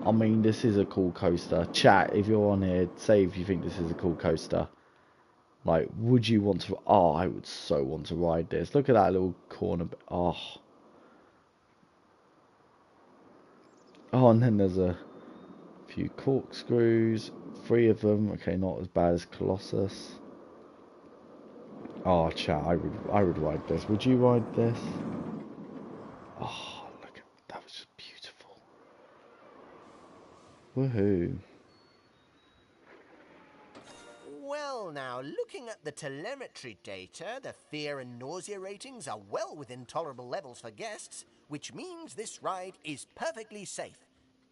I mean, this is a cool coaster. Chat, if you're on here, say if you think this is a cool coaster. Like, would you want to... Oh, I would so want to ride this. Look at that little corner. Oh. Oh, and then there's a few corkscrews, 3 of them. Okay, not as bad as Colossus. Oh, chat, I would ride this. Would you ride this? Oh, look at that, was just beautiful. Woohoo. Well, now, looking at the telemetry data, the fear and nausea ratings are well within tolerable levels for guests, which means this ride is perfectly safe.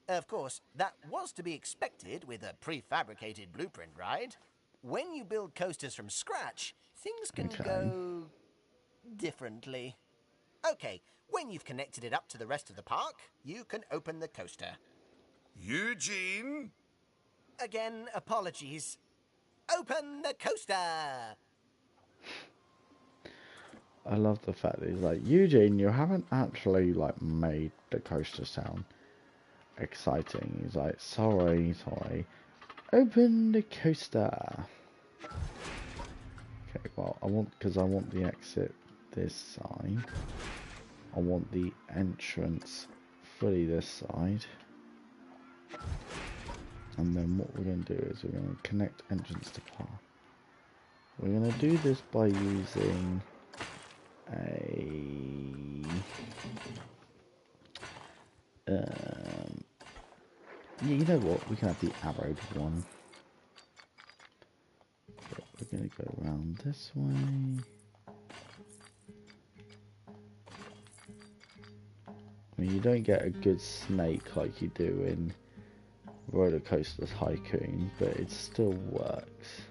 Of course, that was to be expected with a prefabricated blueprint ride. When you build coasters from scratch, things can go differently. Okay, when you've connected it up to the rest of the park, you can open the coaster. Eugene? Again, apologies. Open the coaster! I love the fact that he's like, Eugene, you haven't actually like made the coaster sound exciting. He's like, sorry. Open the coaster. Okay, well, I want the exit this side. I want the entrance fully this side. And then what we're going to do is we're going to connect entrance to park. We're going to do this by using yeah, you know what? We can have the arrowed one. But we're going to go around this way. I mean, you don't get a good snake like you do in Roller Coaster Tycoon, but it still works.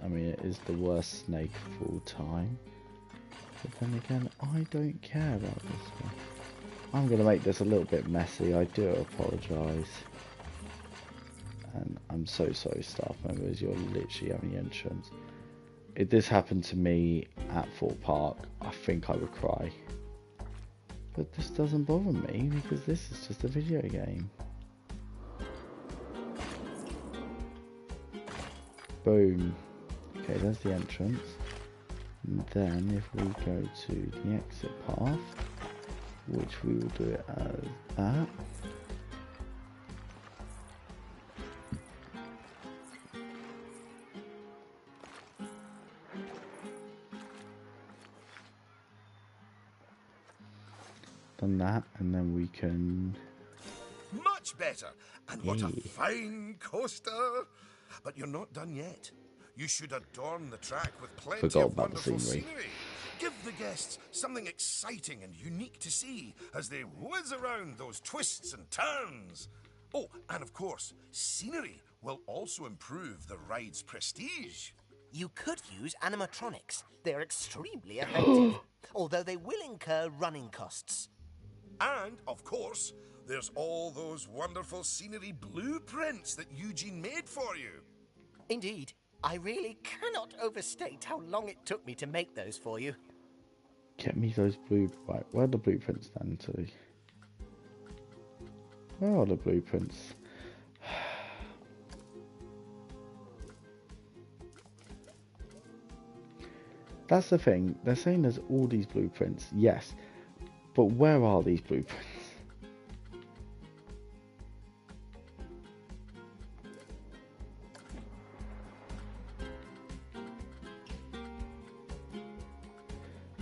I mean, it is the worst snake of all time. But then again, I don't care about this one. I'm going to make this a little bit messy. I do apologise. And I'm so sorry, staff members. You're literally having entrance. If this happened to me at Fort Park, I think I would cry. But this doesn't bother me because this is just a video game. Boom. Okay, there's the entrance. And then if we go to the exit path, which we will do it as that. Done that, and then we can... Much better! And what a fine coaster! But you're not done yet. You should adorn the track with plenty Forgot of about the wonderful scenery. scenery. Give the guests something exciting and unique to see as they whiz around those twists and turns. Oh, and of course, scenery will also improve the ride's prestige. You could use animatronics. They're extremely effective, although they will incur running costs. And, of course, there's all those wonderful scenery blueprints that Eugene made for you. Indeed, I really cannot overstate how long it took me to make those for you. Get me those right, where are the blueprints then to? Where are the blueprints? That's the thing, they're saying there's all these blueprints, yes, but where are these blueprints?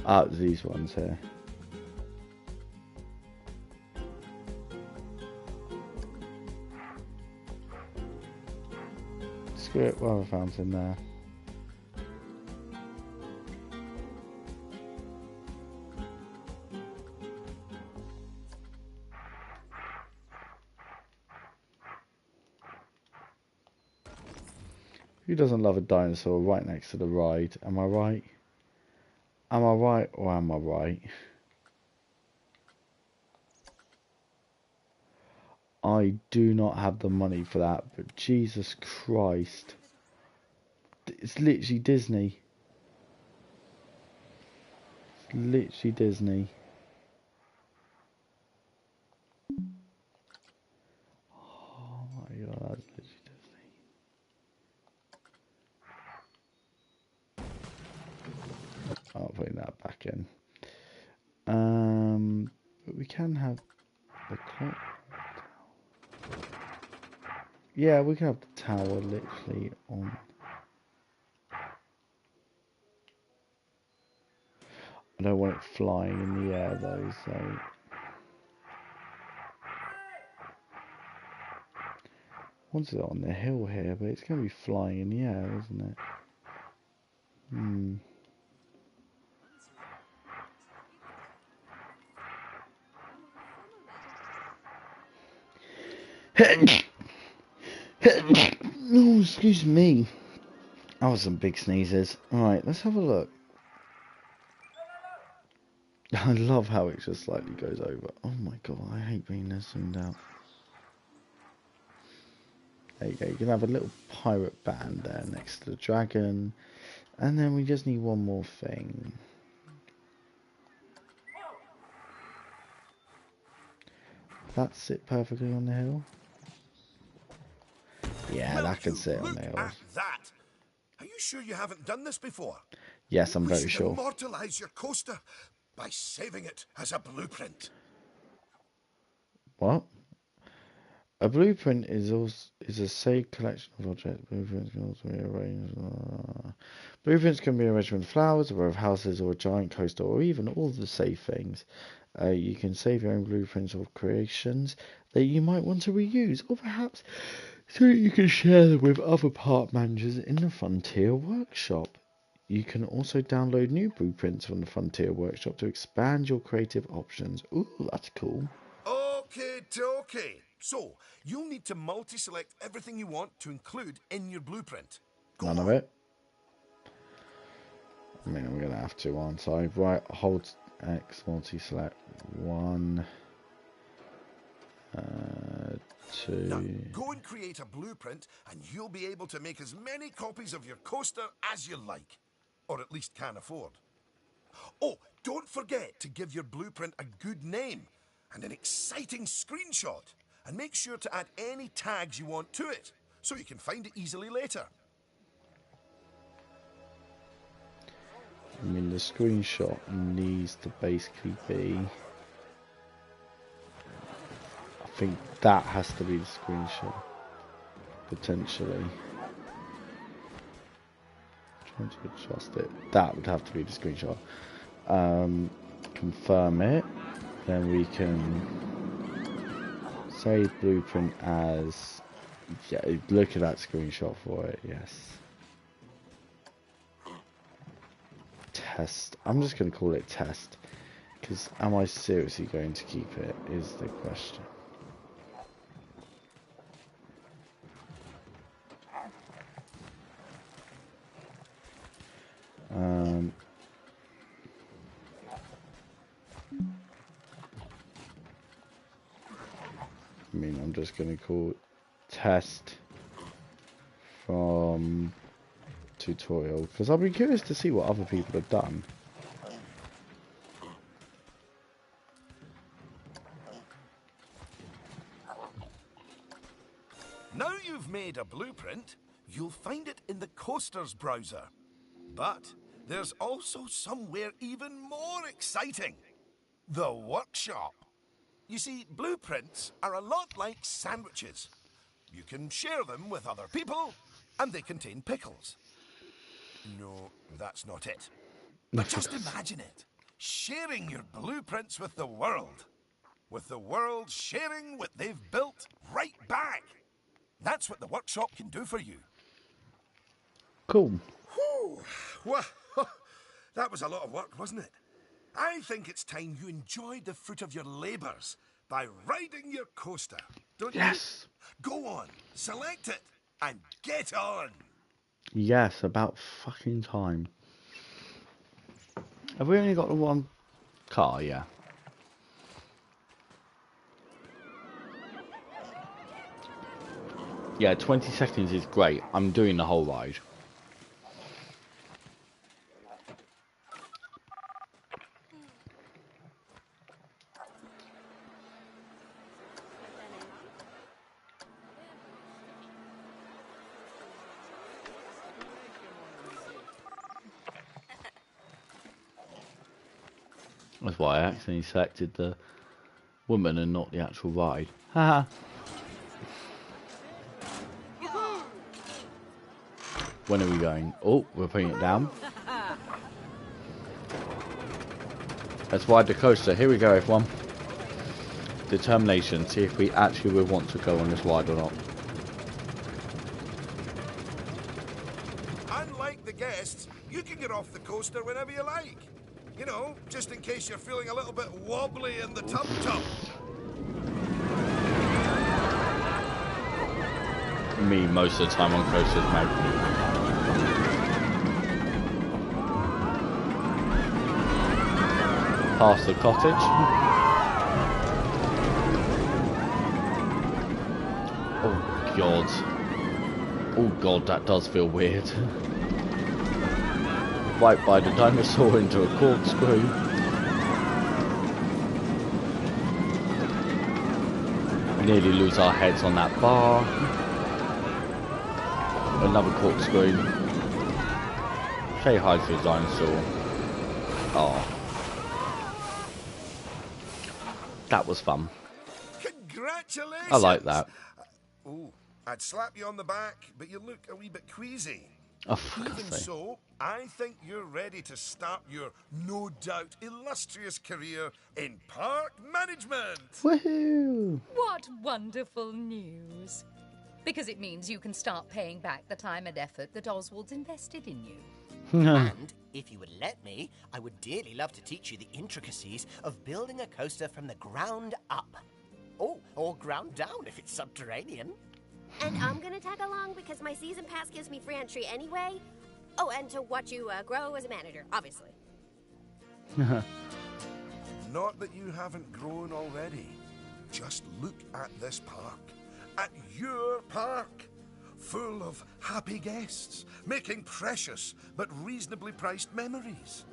Ah, it's these ones here. Screw it, well, I found in there. Who doesn't love a dinosaur right next to the ride? Am I right? Am I right or am I right? I do not have the money for that, but Jesus Christ. It's literally Disney. It's literally Disney. Oh my god, that's literally Disney. I'm not putting that that back in. But we can have the clock. Yeah, we can have the tower literally on. I don't want it flying in the air though, so. Wants it on the hill here, but it's going to be flying in the air, isn't it? Oh, excuse me. That was some big sneezes. Alright, let's have a look. I love how it just slightly goes over. Oh my god, I hate being there zoomed out. There you go, you can have a little pirate band there next to the dragon. And then we just need one more thing. That sit perfectly on the hill. Yeah, Will that can you sit on look the hills. at that? Are you sure you haven't done this before? Yes, I'm We very should sure. immortalize your coaster by saving it as a blueprint. What? A blueprint is a saved collection of objects. Blueprints can also be arranged. Blueprints can be arranged from flowers, a row of houses, or a giant coaster, or even all the safe things. You can save your own blueprints or creations that you might want to reuse, or perhaps so you can share them with other park managers in the Frontier Workshop. You can also download new blueprints from the Frontier Workshop to expand your creative options. Ooh, that's cool. Okay, dokie. So, you'll need to multi-select everything you want to include in your blueprint. Go None on. of it. I mean, I'm gonna have to, aren't I? Right, hold X, multi-select 1, 2. Now, go and create a blueprint and you'll be able to make as many copies of your coaster as you like. Or at least can afford. Oh, don't forget to give your blueprint a good name and an exciting screenshot. And make sure to add any tags you want to it, so you can find it easily later. I mean, the screenshot needs to basically be... I think that has to be the screenshot. Potentially. Trying to adjust it. That would have to be the screenshot. Confirm it. Then we can save blueprint as... Yeah, look at that screenshot for it, yes. Test. I'm just going to call it test. Because am I seriously going to keep it, is the question. I mean, I'm just going to call it test from tutorial. Because I'll be curious to see what other people have done. Now you've made a blueprint, you'll find it in the Coasters browser. But there's also somewhere even more exciting. The workshop. You see, blueprints are a lot like sandwiches. You can share them with other people, and they contain pickles. No, that's not it. But just imagine it. Sharing your blueprints with the world. With the world sharing what they've built right back. That's what the workshop can do for you. Cool. Whew. Well, that was a lot of work, wasn't it? I think it's time you enjoyed the fruit of your labours by riding your coaster, don't Yes. you? Go on, select it, and get on. Yes, about fucking time. Have we only got the one car? Yeah. Yeah, 20 seconds is great. I'm doing the whole ride. That's why I accidentally selected the woman and not the actual ride. Haha. When are we going? Oh, we're putting it down. Let's ride the coaster. Here we go, everyone. Determination. See if we actually will want to go on this ride or not. Unlike the guests, you can get off the coaster whenever you like. You know, just in case you're feeling a little bit wobbly in the tum-tum. Me most of the time on coasters, mate. Past the cottage. Oh god. Oh god, that does feel weird. Right by the dinosaur into a corkscrew. We nearly lose our heads on that bar. Another corkscrew. Say hi to the dinosaur. Oh. That was fun. Congratulations! I like that. Oh, I'd slap you on the back, but you look a wee bit queasy. Oh, for Even God's sake. so, I think you're ready to start your, no doubt, illustrious career in park management. Woohoo! What wonderful news. Because it means you can start paying back the time and effort that Oswald's invested in you. And if you would let me, I would dearly love to teach you the intricacies of building a coaster from the ground up. Oh, or ground down if it's subterranean. And I'm gonna tag along because my season pass gives me free entry anyway. Oh, and to watch you grow as a manager, obviously. Not that you haven't grown already. Just look at this park. At your park. Full of happy guests, making precious but reasonably priced memories.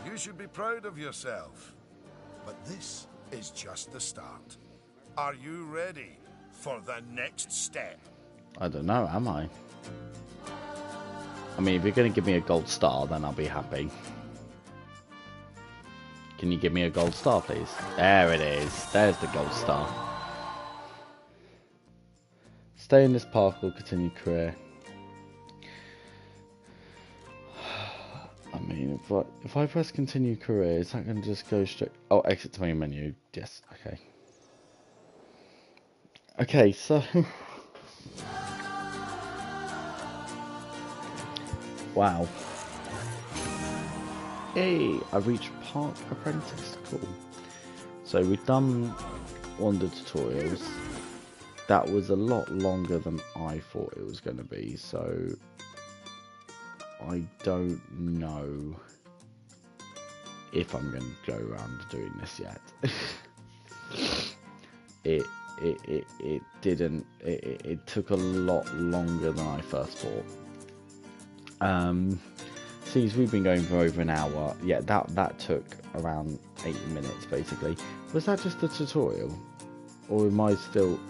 You should be proud of yourself. But this is just the start. Are you ready for the next step? I don't know, am I? I mean, if you're going to give me a gold star, then I'll be happy. Can you give me a gold star, please? There it is. There's the gold star. Stay in this park or continue career. I mean, if I press continue career, is that going to just go straight... Oh, exit to main menu. Yes, okay. Okay, so... Wow. Hey, I've reached Park Apprentice. Cool. So we've done one of the tutorials. That was a lot longer than I thought it was going to be, so I don't know if I'm going to go around doing this yet. It took a lot longer than I first thought. Since we've been going for over an hour, yeah, that took around 8 minutes basically. Was that just a tutorial, or am I still?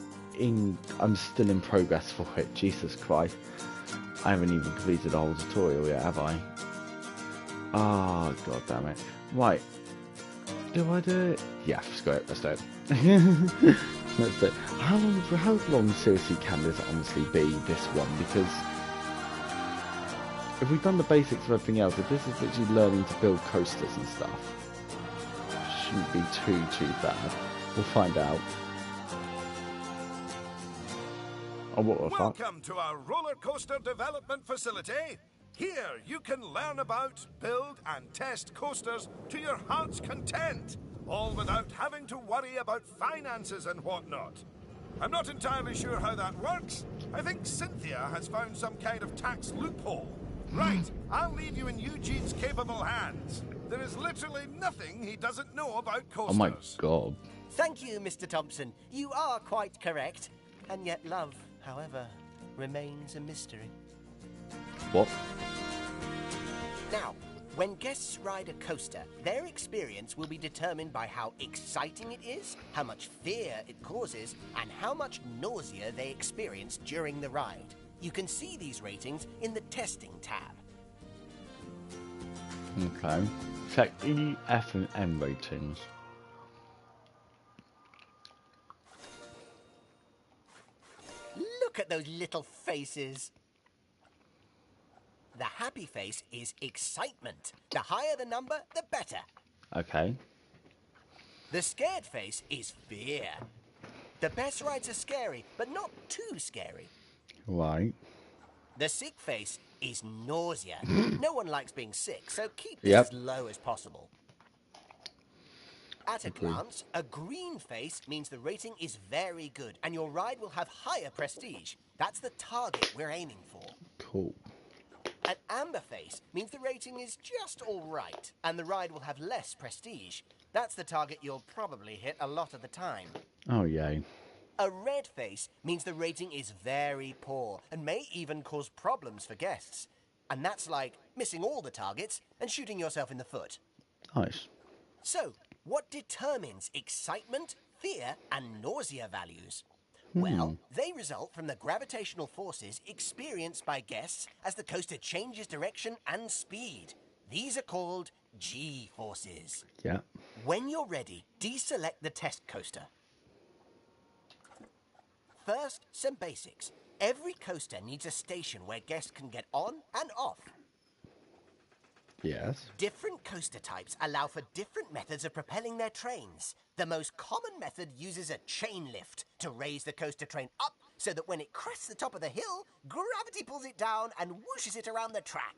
I'm still in progress for it. Jesus Christ, I haven't even completed the whole tutorial yet, have I? Ah, oh, god damn it. Right, do I do it? Yeah, screw it, let's do it. Let's do it. How long seriously can this honestly be, this one? Because if we've done the basics of everything else, if this is literally learning to build coasters and stuff, shouldn't be too bad. We'll find out. Oh, what the fuck? Welcome to our roller coaster development facility. Here you can learn about, build and test coasters to your heart's content, all without having to worry about finances and whatnot. I'm not entirely sure how that works. I think Cynthia has found some kind of tax loophole. Right, I'll leave you in Eugene's capable hands. There is literally nothing he doesn't know about coasters. Oh my god. Thank you, Mr. Thompson. You are quite correct. And yet love, however, remains a mystery. What? Now, when guests ride a coaster, their experience will be determined by how exciting it is, how much fear it causes, and how much nausea they experience during the ride. You can see these ratings in the Testing tab. Okay. Check E, F, and N ratings. Look at those little faces. The happy face is excitement. The higher the number, the better. Okay. The scared face is fear. The best rides are scary, but not too scary. Right. The sick face is nausea. No one likes being sick, so keep this Yep. as low as possible. At a glance, a green face means the rating is very good, and your ride will have higher prestige. That's the target we're aiming for. Cool. An amber face means the rating is just all right, and the ride will have less prestige. That's the target you'll probably hit a lot of the time. Oh, yay. A red face means the rating is very poor, and may even cause problems for guests. And that's like missing all the targets and shooting yourself in the foot. Nice. So, what determines excitement, fear, and nausea values? Well, they result from the gravitational forces experienced by guests as the coaster changes direction and speed. These are called G-forces. Yeah. When you're ready, deselect the test coaster. First, some basics. Every coaster needs a station where guests can get on and off. Yes. Different coaster types allow for different methods of propelling their trains. The most common method uses a chain lift to raise the coaster train up so that when it crests the top of the hill, gravity pulls it down and whooshes it around the track.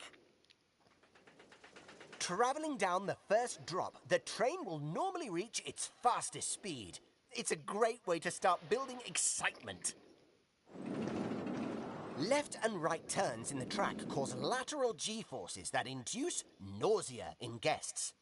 Traveling down the first drop, the train will normally reach its fastest speed. It's a great way to start building excitement. Left and right turns in the track cause lateral G-forces that induce nausea in guests.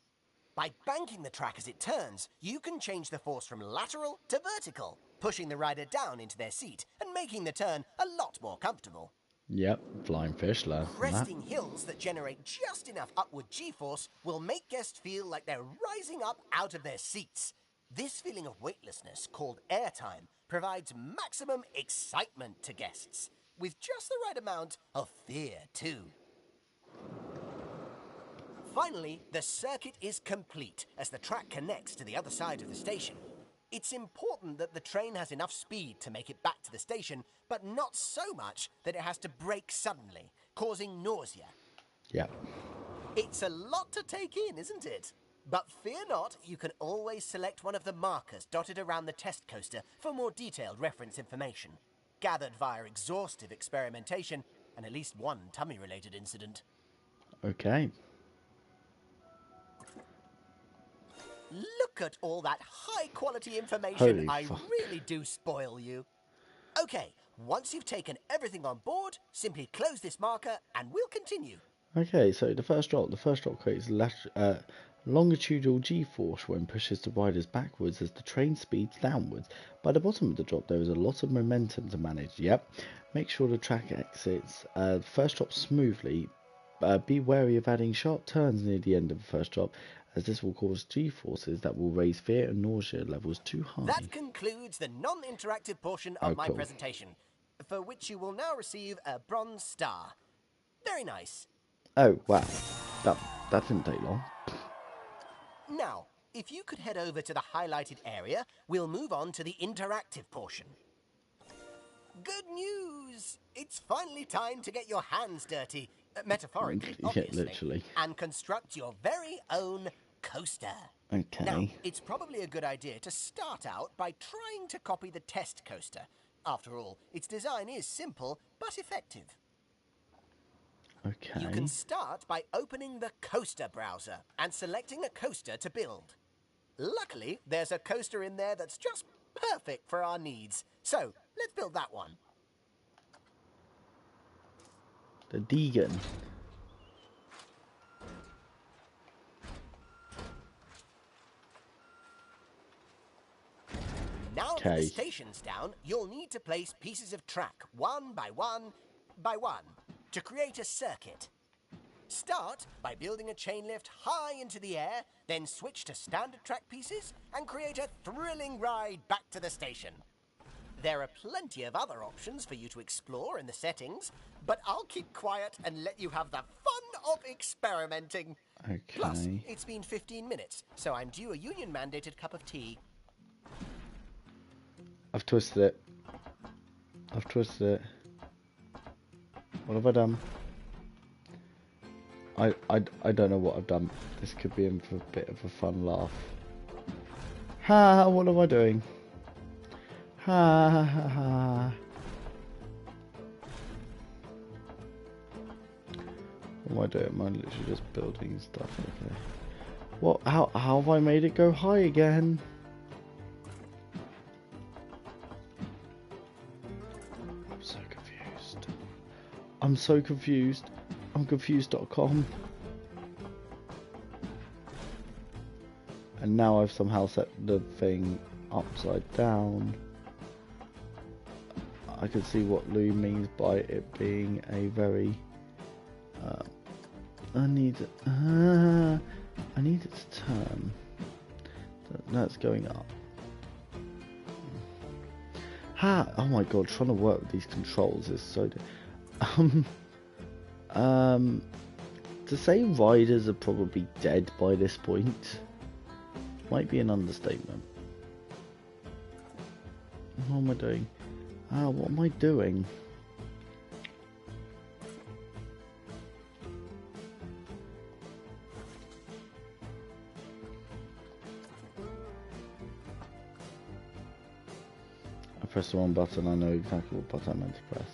By banking the track as it turns, you can change the force from lateral to vertical, pushing the rider down into their seat and making the turn a lot more comfortable. Yep. Flying fish, learn from that. Cresting hills that generate just enough upward G-force will make guests feel like they're rising up out of their seats. This feeling of weightlessness, called airtime, provides maximum excitement to guests, with just the right amount of fear, too. Finally, the circuit is complete as the track connects to the other side of the station. It's important that the train has enough speed to make it back to the station, but not so much that it has to brake suddenly, causing nausea. Yep. It's a lot to take in, isn't it? But fear not, you can always select one of the markers dotted around the test coaster for more detailed reference information, gathered via exhaustive experimentation and at least one tummy-related incident. Okay. Look at all that high-quality information. Holy I fuck. really do spoil you. Okay, once you've taken everything on board, simply close this marker and we'll continue. Okay, so the first drop creates longitudinal G-force when pushes the riders backwards as the train speeds downwards. By the bottom of the drop, there is a lot of momentum to manage. Yep. Make sure the track exits the first drop smoothly. Be wary of adding sharp turns near the end of the first drop, as this will cause G-forces that will raise fear and nausea levels too high. That concludes the non-interactive portion of my cool. presentation, for which you will now receive a bronze star. Very nice. Oh, wow. That didn't take long. Now, if you could head over to the highlighted area, we'll move on to the interactive portion. Good news! It's finally time to get your hands dirty, metaphorically, Yeah, obviously, literally. and construct your very own coaster. Okay. Now, it's probably a good idea to start out by trying to copy the test coaster. After all, its design is simple but effective. Okay. You can start by opening the coaster browser and selecting a coaster to build. Luckily, there's a coaster in there that's just perfect for our needs. So, let's build that one. The Deegan. Now that the Okay. station's down, you'll need to place pieces of track one by one by one to create a circuit. Start by building a chain lift high into the air, then switch to standard track pieces and create a thrilling ride back to the station. There are plenty of other options for you to explore in the settings, but I'll keep quiet and let you have the fun of experimenting. Okay. Plus, it's been 15 minutes, so I'm due a union-mandated cup of tea. I've twisted it. I've twisted it. What have I done? I don't know what I've done. This could be in for a bit of a fun laugh. Ha! What am I doing? Ha ha ha ha. What am I doing? Am I literally just building stuff? Okay. What? How have I made it go high again? I'm so confused. I'm so confused. I'm confused.com. And now I've somehow set the thing upside down. I can see what Lou means by it being a very... I need it to turn. That's going up. Ha! Oh my god, trying to work with these controls is so... to say riders are probably dead by this point might be an understatement. What am I doing? What am I doing? I pressed the wrong button, I know exactly what button I meant to press.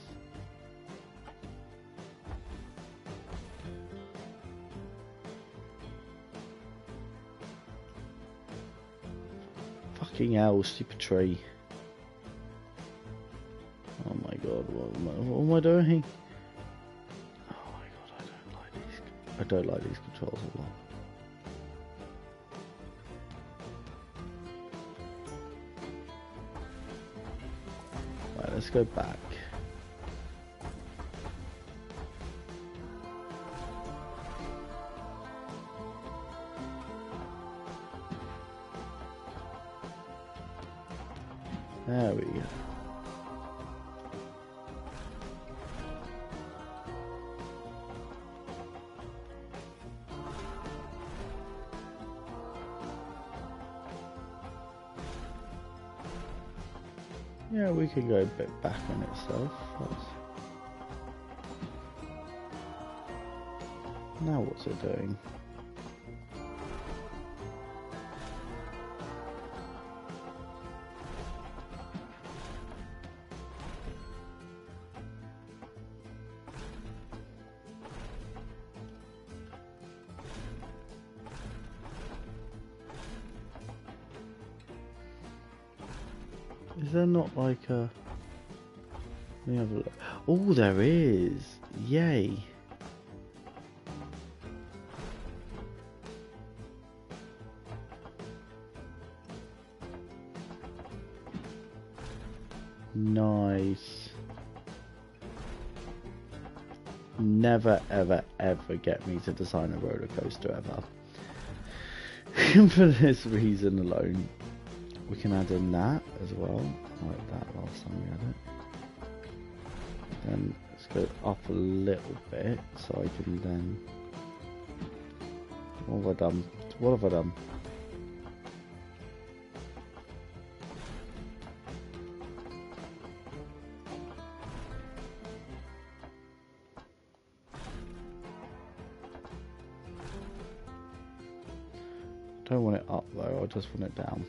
Fucking hell, stupid tree. Oh my god, what am I doing? Oh my god, I don't like these controls a lot. Right, let's go back. There we go. Yeah, we can go a bit back on itself. Now what's it doing? Is there not like a... Let me have a look. Oh, there is! Yay! Nice. Never, ever, ever get me to design a roller coaster ever. For this reason alone. We can add in that as well, like that last time we had it. Then let's go up a little bit so I can then... What have I done? What have I done? I don't want it up though, I just want it down.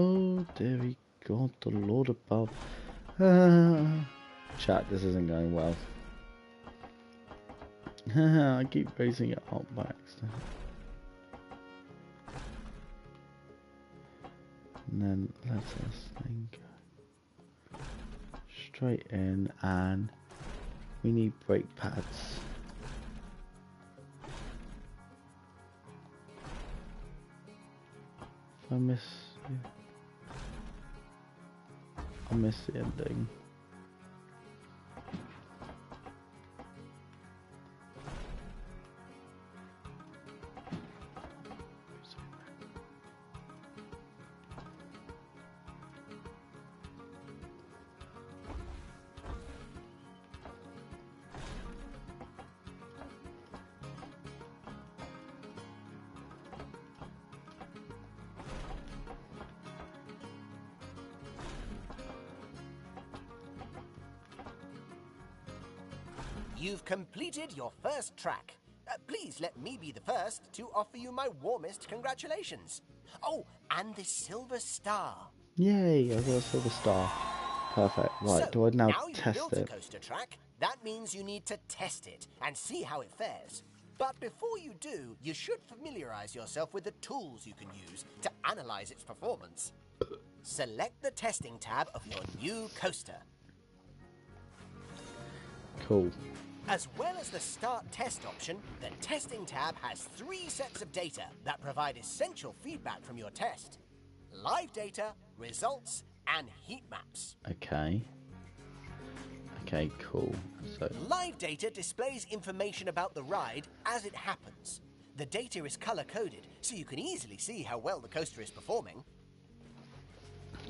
Oh, dearie God, the Lord above. Chat, this isn't going well. I keep raising it up by accident. And then let's this thing go straight in, and we need brake pads. If I miss... I missed the ending. You've completed your first track. Please let me be the first to offer you my warmest congratulations. Oh, and this silver star. Yay, I got a silver star. Perfect. Right, So, do I now you've test built it? a coaster track, that means you need to test it and see how it fares. But before you do, you should familiarize yourself with the tools you can use to analyze its performance. Select the testing tab of your new coaster. Cool. As well as the Start Test option, the Testing tab has 3 sets of data that provide essential feedback from your test. Live data, results, and heat maps. Okay. Okay, cool. So, Live data displays information about the ride as it happens. The data is color-coded, so you can easily see how well the coaster is performing.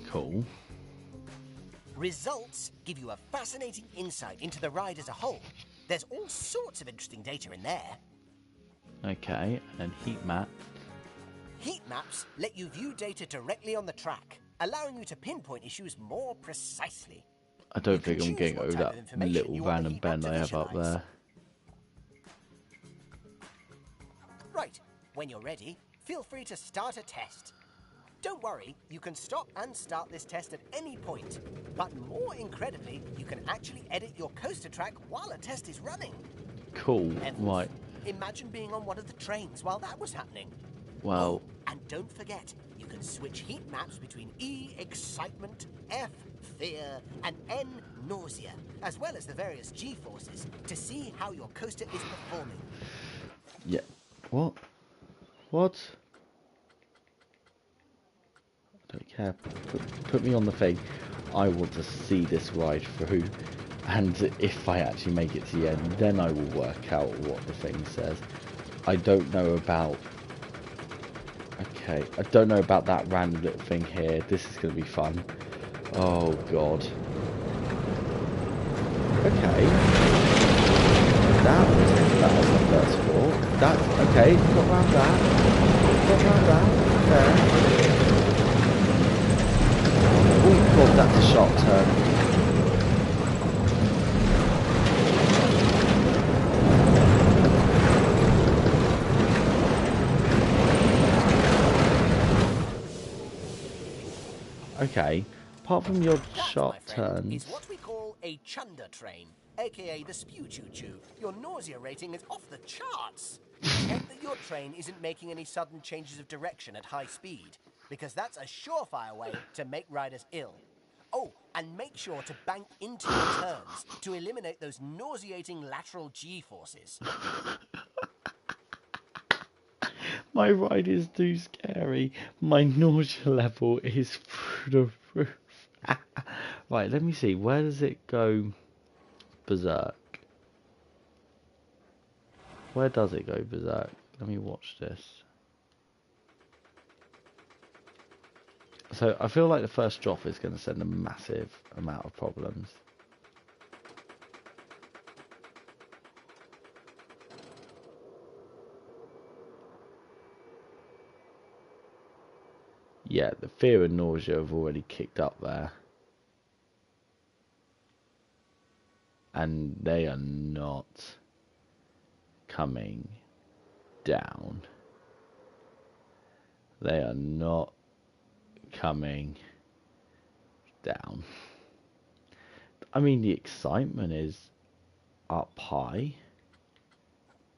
cool. Results give you a fascinating insight into the ride as a whole. There's all sorts of interesting data in there. Okay, and heat map. Heat maps let you view data directly on the track, allowing you to pinpoint issues more precisely. I don't You can think I'm choose getting what over type that of information little you want the random heat map bend to I have up visualize. there. Right, when you're ready, feel free to start a test. Don't worry, you can stop and start this test at any point. But more incredibly, you can actually edit your coaster track while a test is running. Cool. Heavens. Right. Imagine being on one of the trains while that was happening. Well, Oh, and don't forget, you can switch heat maps between E, excitement, F, fear, and N, nausea, as well as the various G forces to see how your coaster is performing. yeah. What? What? I don't care. Put me on the thing. I want to see this ride through. And if I actually make it to the end, then I will work out what the thing says. I don't know about... Okay, I don't know about that random little thing here. This is going to be fun. Oh, God. Okay. That was my first thought. That, okay, got around that. Got around that. Okay. Oh, God, that's a sharp turn. Okay, apart from your That, sharp my friend, turns, is what we call a chunder train, aka the spew choo-choo. Your nausea rating is off the charts. Check that your train isn't making any sudden changes of direction at high speed, because that's a surefire way to make riders ill. Oh, and make sure to bank into your turns to eliminate those nauseating lateral G-forces. my ride is too scary. My nausea level is through the roof. Right, let me see. Where does it go berserk? Where does it go berserk? Let me watch this. So I feel like the first drop is going to send a massive amount of problems. Yeah, the fear and nausea have already kicked up there. And they are not coming down. They are not coming down. I mean, the excitement is up high.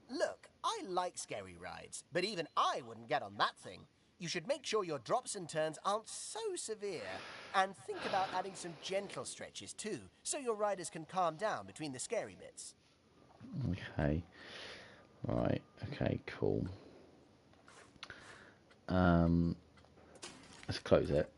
Look, I like scary rides, but even I wouldn't get on that thing. You should make sure your drops and turns aren't so severe, and think about adding some gentle stretches too, so your riders can calm down between the scary bits. Okay. Right. Okay, cool. Let's close it.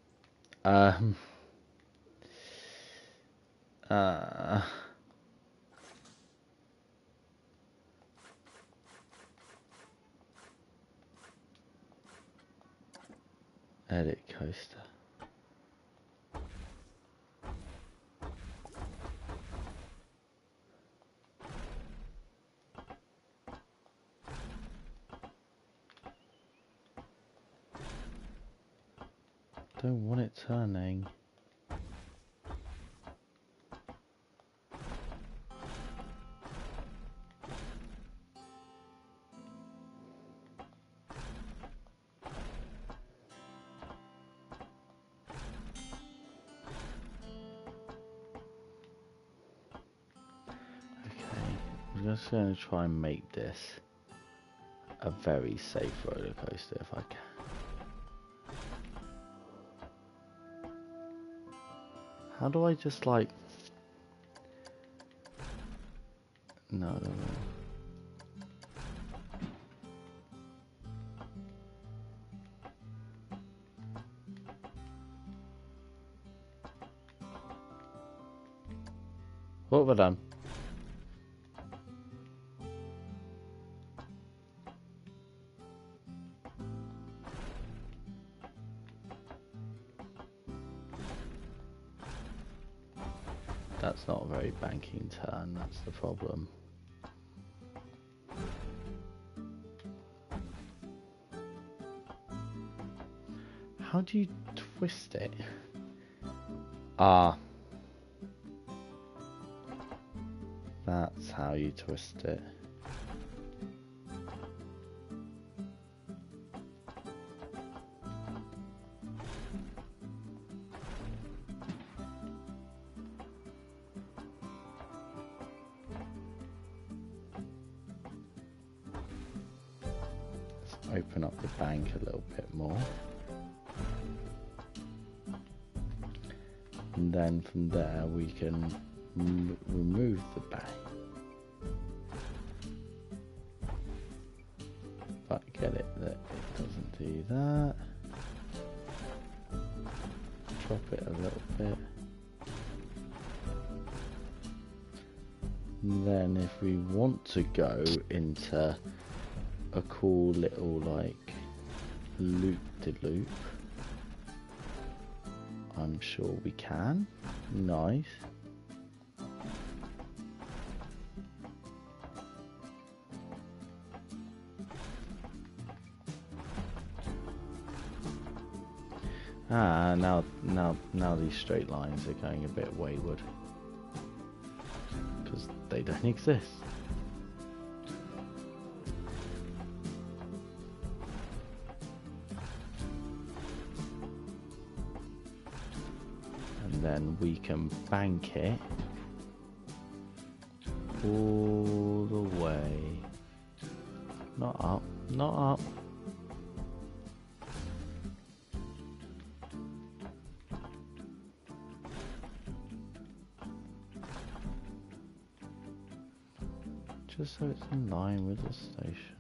Edit coaster. Don't want it turning. just going to try and make this a very safe roller coaster if I can. How do I just like... No. What have I done? That's not a very banking turn, that's the problem. How do you twist it? Ah. That's how you twist it. Let's open up the bank a little bit more. And then from there we can remove the bank. But get it that it doesn't do that. Drop it a little bit. And then if we want to go into a cool little like loop-de-loop, I'm sure we can. Nice. Ah, now these straight lines are going a bit wayward because they don't exist. And then we can bank it all the way. Not up, not up. Just so it's in line with the station.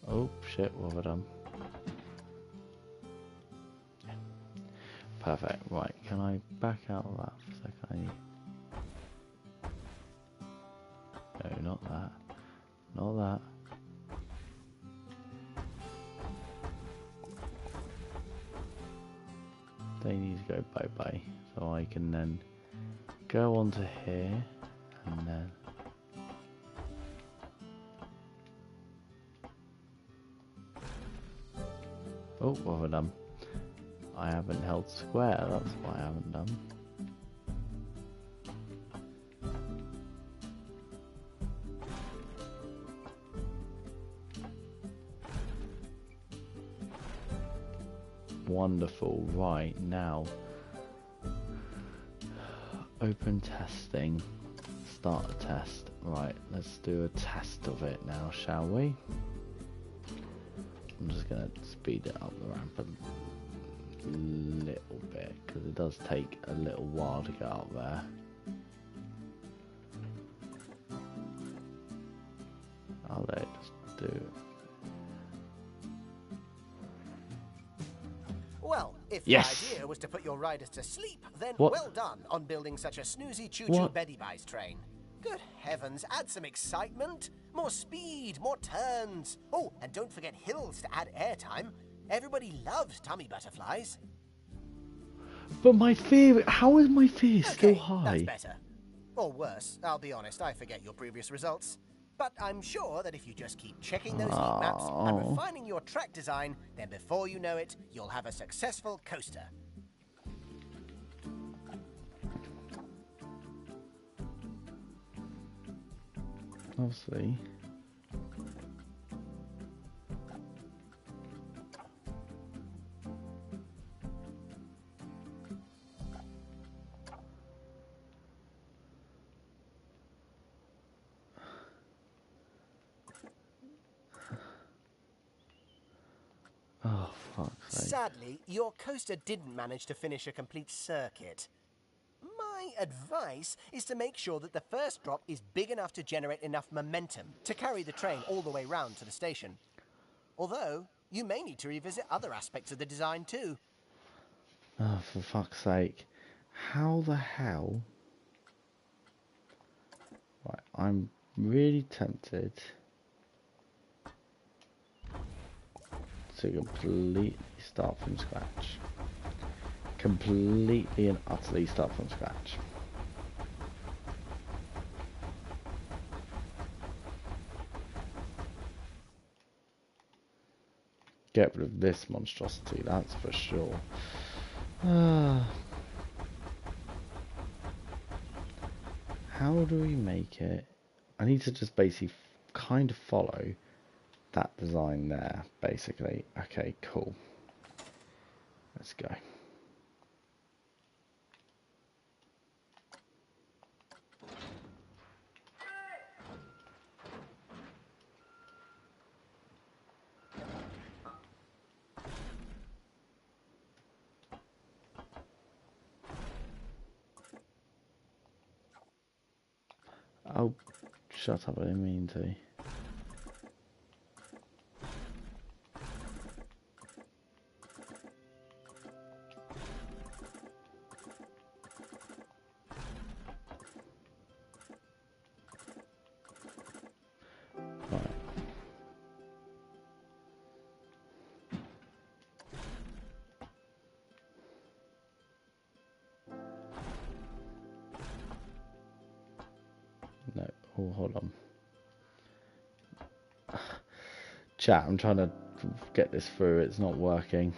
Oh shit, what have I done? Yeah. Perfect, right, can I back out of that for a second? No, not that. Not that. They need to go bye-bye, so I can then go onto here, and then oh, what have I done? I haven't held square, that's what I haven't done. Wonderful, right, now open testing, start a test. Right, let's do a test of it now, shall we? I'm just going to speed it up the ramp a little bit because it does take a little while to get up there. I'll let it just do it. Well, if Yes. the idea was to put your riders to sleep, then What? well done on building such a snoozy choo-choo What? Betty Buys train. Good heavens, add some excitement, more speed, more turns. Oh, and don't forget hills to add airtime. Everybody loves tummy butterflies. But my fear, how is my fear still Okay, high? that's better. Or worse, I'll be honest, I forget your previous results. But I'm sure that if you just keep checking those heat maps and Oh. refining your track design, then before you know it, you'll have a successful coaster. Obviously. Oh, fuck's sake. Sadly, your coaster didn't manage to finish a complete circuit. My advice is to make sure that the first drop is big enough to generate enough momentum to carry the train all the way round to the station. Although, you may need to revisit other aspects of the design too. Oh, for fuck's sake. How the hell... Right, I'm really tempted to completely start from scratch. Completely and utterly start from scratch. Get rid of this monstrosity, that's for sure. How do we make it? I need to just basically kind of follow that design there, basically. Okay, cool. Let's go. Oh, shut up, I didn't mean to. Right. No, oh, hold on. Chat, I'm trying to get this through, it's not working.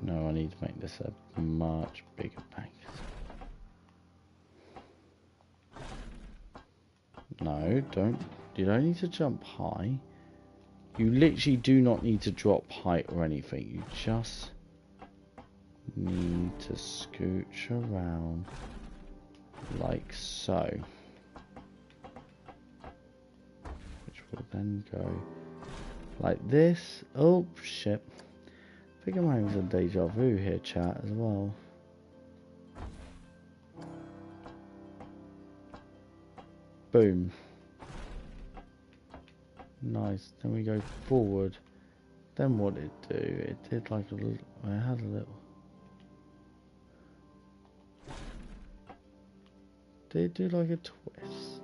No, I need to make this a much bigger packet. No, don't. You don't need to jump high. You literally do not need to drop height or anything. You just need to scooch around like so. Which will then go like this. Oh, shit. I think I'm having some deja vu here, chat, as well. Boom. Nice. Then we go forward. Then what did it do? It did like a little... It had a little... Did it do like a twist?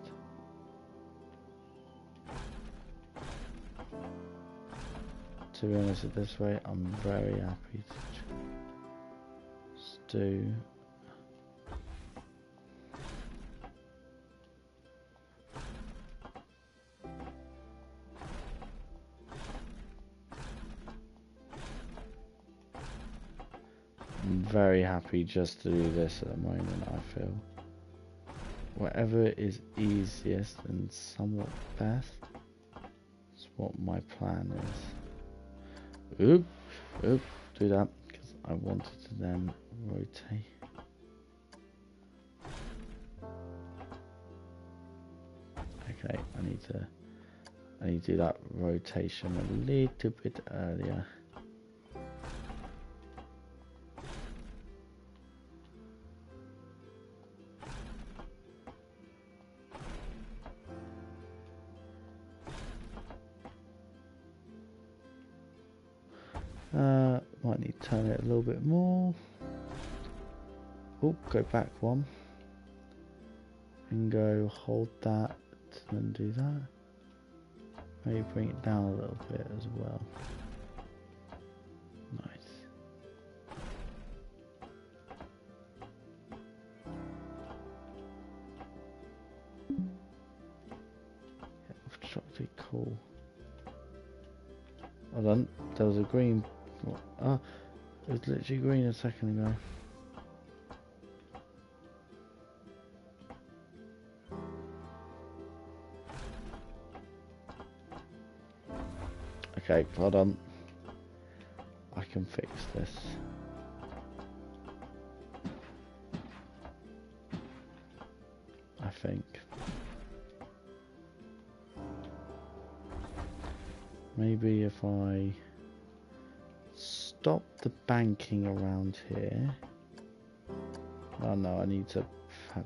To be honest, at this rate, I'm very happy to just do... I'm very happy just to do this at the moment, I feel. Whatever is easiest and somewhat best is what my plan is. Oop, oop, do that because I wanted to then rotate. Okay, I need to do that rotation a little bit earlier. Might need to turn it a little bit more. Oh, go back one. And go hold that and do that. Maybe bring it down a little bit as well. Nice. Obstructed cool. Hold on, there was a green. Oh, it was literally green a second ago. Okay, hold on. I can fix this. I think. Maybe if I stop the banking around here. Oh no, I need to have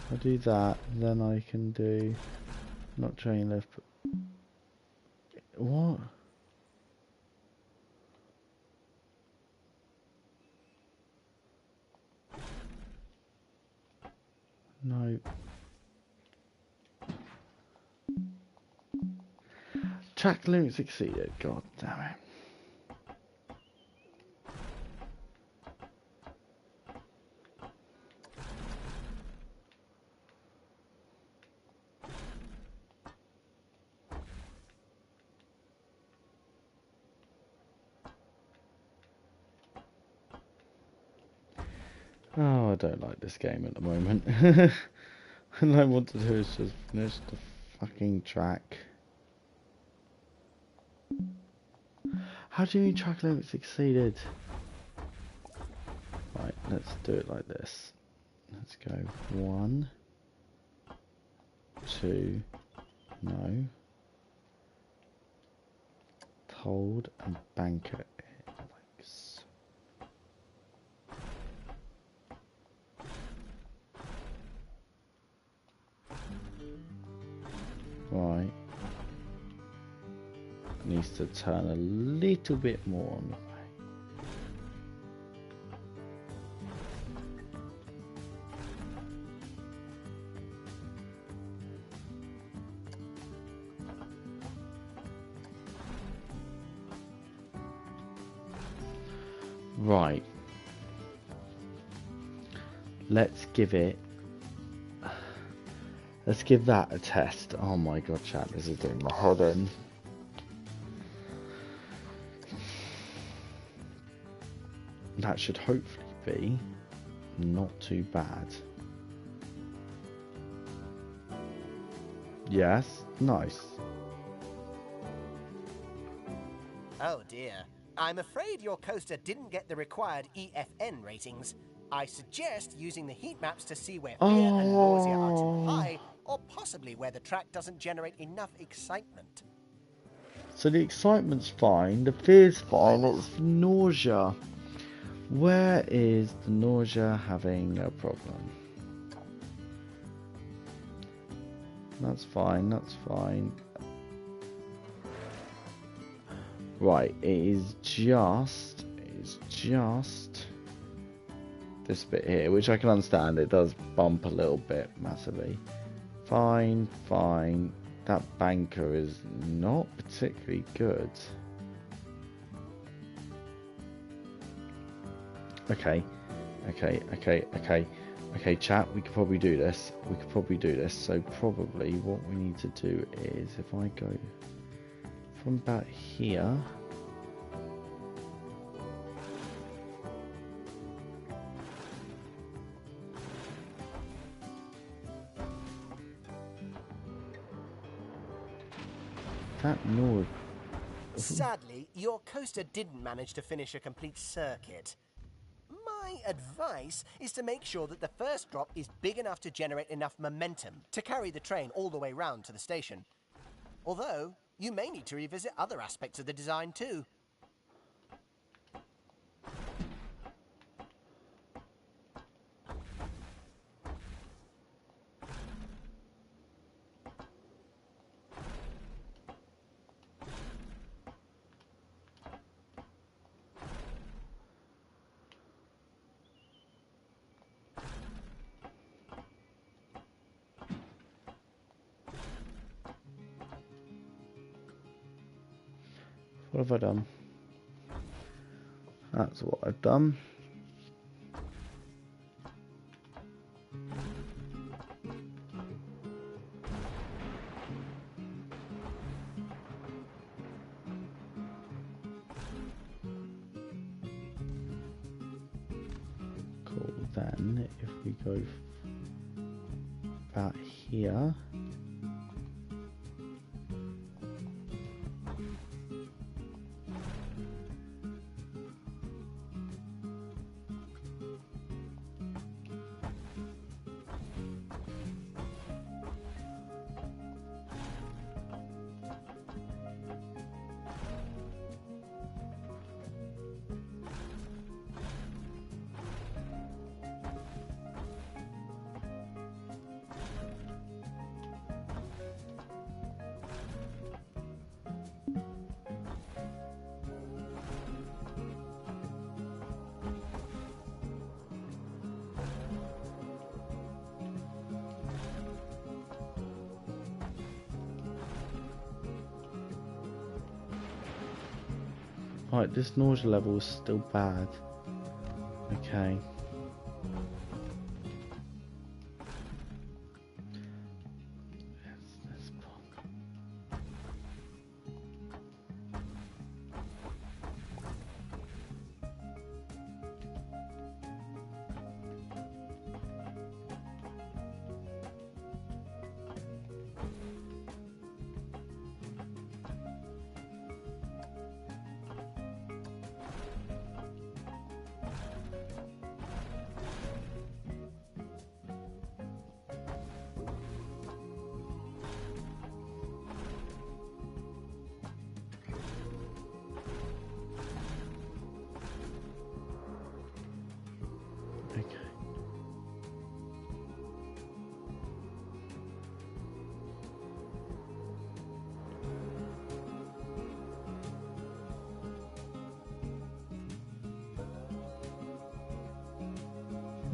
I'll do that, then I can do not train lift. What? No. Track limit succeeded. God damn it. Oh, I don't like this game at the moment. And I want to do is just finish the fucking track. How do you mean track limit succeeded? Right, let's do it like this. Let's go 1, 2, no. Hold and bank it. Like so. Right. Needs to turn a little bit more on the way. Right. Let's give it. Let's give that a test. Oh my god, chat, this is doing my head in. That should hopefully be not too bad. Yes, nice. Oh dear. I'm afraid your coaster didn't get the required EFN ratings. I suggest using the heat maps to see where fear and nausea are too high, or possibly where the track doesn't generate enough excitement. So the excitement's fine, the fear's fine, it's nausea. Where is the nausea having a problem? That's fine, that's fine. Right, it's just this bit here, which I can understand, it does bump a little bit massively. Fine, fine. That banker is not particularly good. Okay, chat, we could probably do this. So probably what we need to do is, if I go from about here, that north. Sadly, your coaster didn't manage to finish a complete circuit. My advice is to make sure that the first drop is big enough to generate enough momentum to carry the train all the way round to the station. Although, you may need to revisit other aspects of the design too. What have I done? That's what I've done. Cool, then if we go about here. Right, this nausea level is still bad. Okay.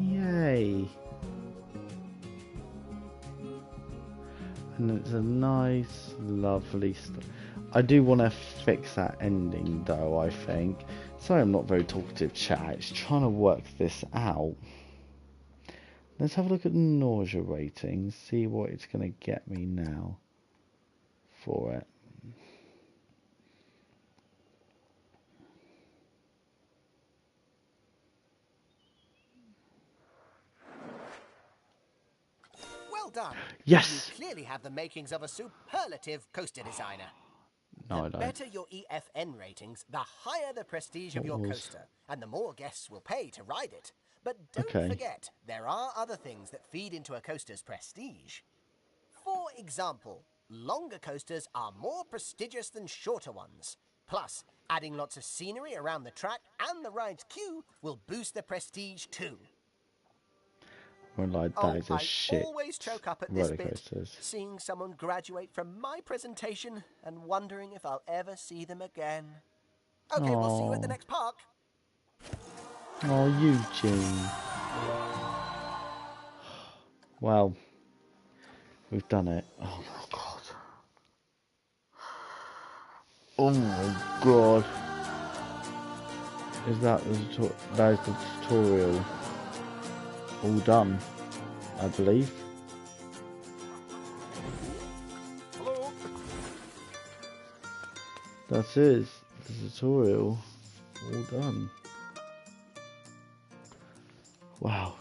Yay! And it's a nice, lovely I do want to fix that ending though, I think. Sorry I'm not very talkative, chat. It's trying to work this out. Let's have a look at the nausea ratings, see what it's going to get me now for it. Well done. Yes! You clearly have the makings of a superlative coaster designer. No, I The don't. better your EFN ratings, the higher the prestige of your coaster, and the more guests will pay to ride it. But don't forget, there are other things that feed into a coaster's prestige. For example, longer coasters are more prestigious than shorter ones. Plus, adding lots of scenery around the track and the ride's queue will boost the prestige too. Well, like, that is a shit always choke up at this roller bit, coasters. seeing someone graduate from my presentation and wondering if I'll ever see them again. Okay, we'll see you at the next park. Oh, Eugene. Well, we've done it. Oh my god. Oh my god. Is that the tutorial all done? I believe. Hello? That is the tutorial all done. Wow.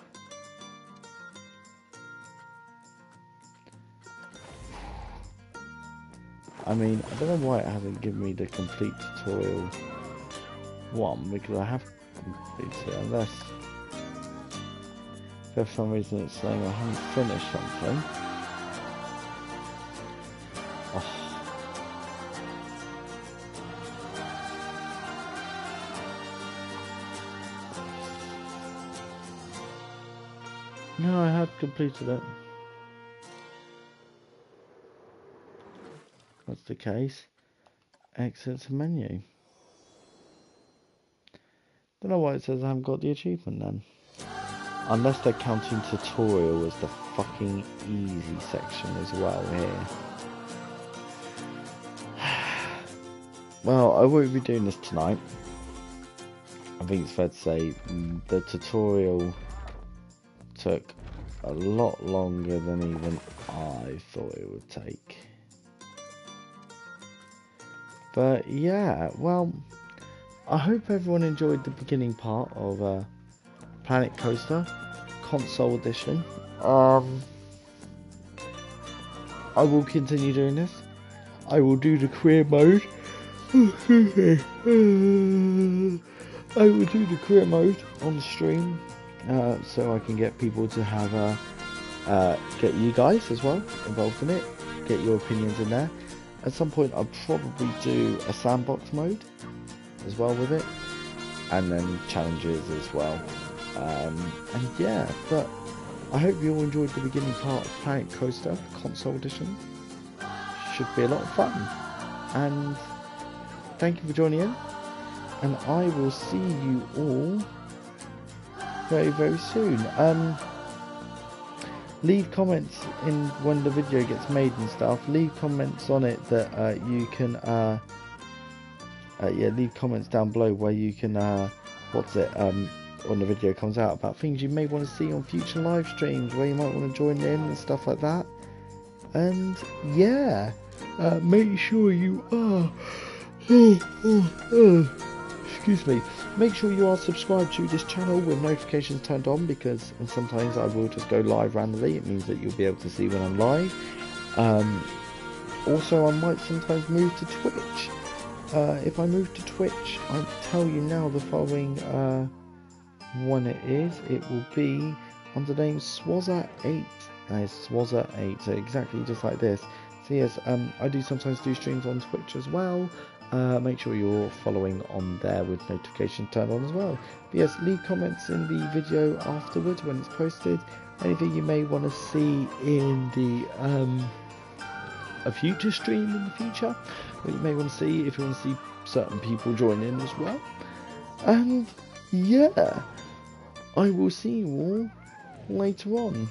I mean, I don't know why it hasn't given me the complete tutorial one, because I have completed it, unless for some reason it's saying I haven't finished something. Oh. No, I had completed it. That's the case. Exit to menu. Don't know why it says I haven't got the achievement then. Unless they're counting tutorial as the fucking easy section as well here. well, I won't be doing this tonight. I think it's fair to say the tutorial took a lot longer than even I thought it would take. But yeah, well, I hope everyone enjoyed the beginning part of Planet Coaster Console Edition. I will continue doing this. I will do the career mode. I will do the career mode on the stream, so I can get people to have get you guys as well involved in it, get your opinions in there. At some point I'll probably do a sandbox mode as well with it, and then challenges as well. And yeah, but I hope you all enjoyed the beginning part of Planet Coaster Console Edition. Should be a lot of fun, and thank you for joining in, and I will see you all very, very soon. Leave comments in when the video gets made and stuff. Leave comments on it that you can leave comments down below where you can when the video comes out, about things you may want to see on future live streams, where you might want to join in and stuff like that. And yeah, make sure you are excuse me, make sure you are subscribed to this channel with notifications turned on, because sometimes I will just go live randomly. It means that you'll be able to see when I'm live. Also, I might sometimes move to Twitch. If I move to Twitch, I'll tell you now the following one it is. It will be under the name Swazza8. Swazza8, so exactly just like this. So yes, I do sometimes do streams on Twitch as well. Make sure you're following on there with notifications turned on as well. But yes, leave comments in the video afterwards when it's posted. Anything you may want to see in the a future stream in the future, what you may want to see, if you want to see certain people join in as well. And yeah, I will see you all later on.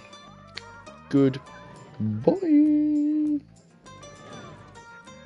Goodbye.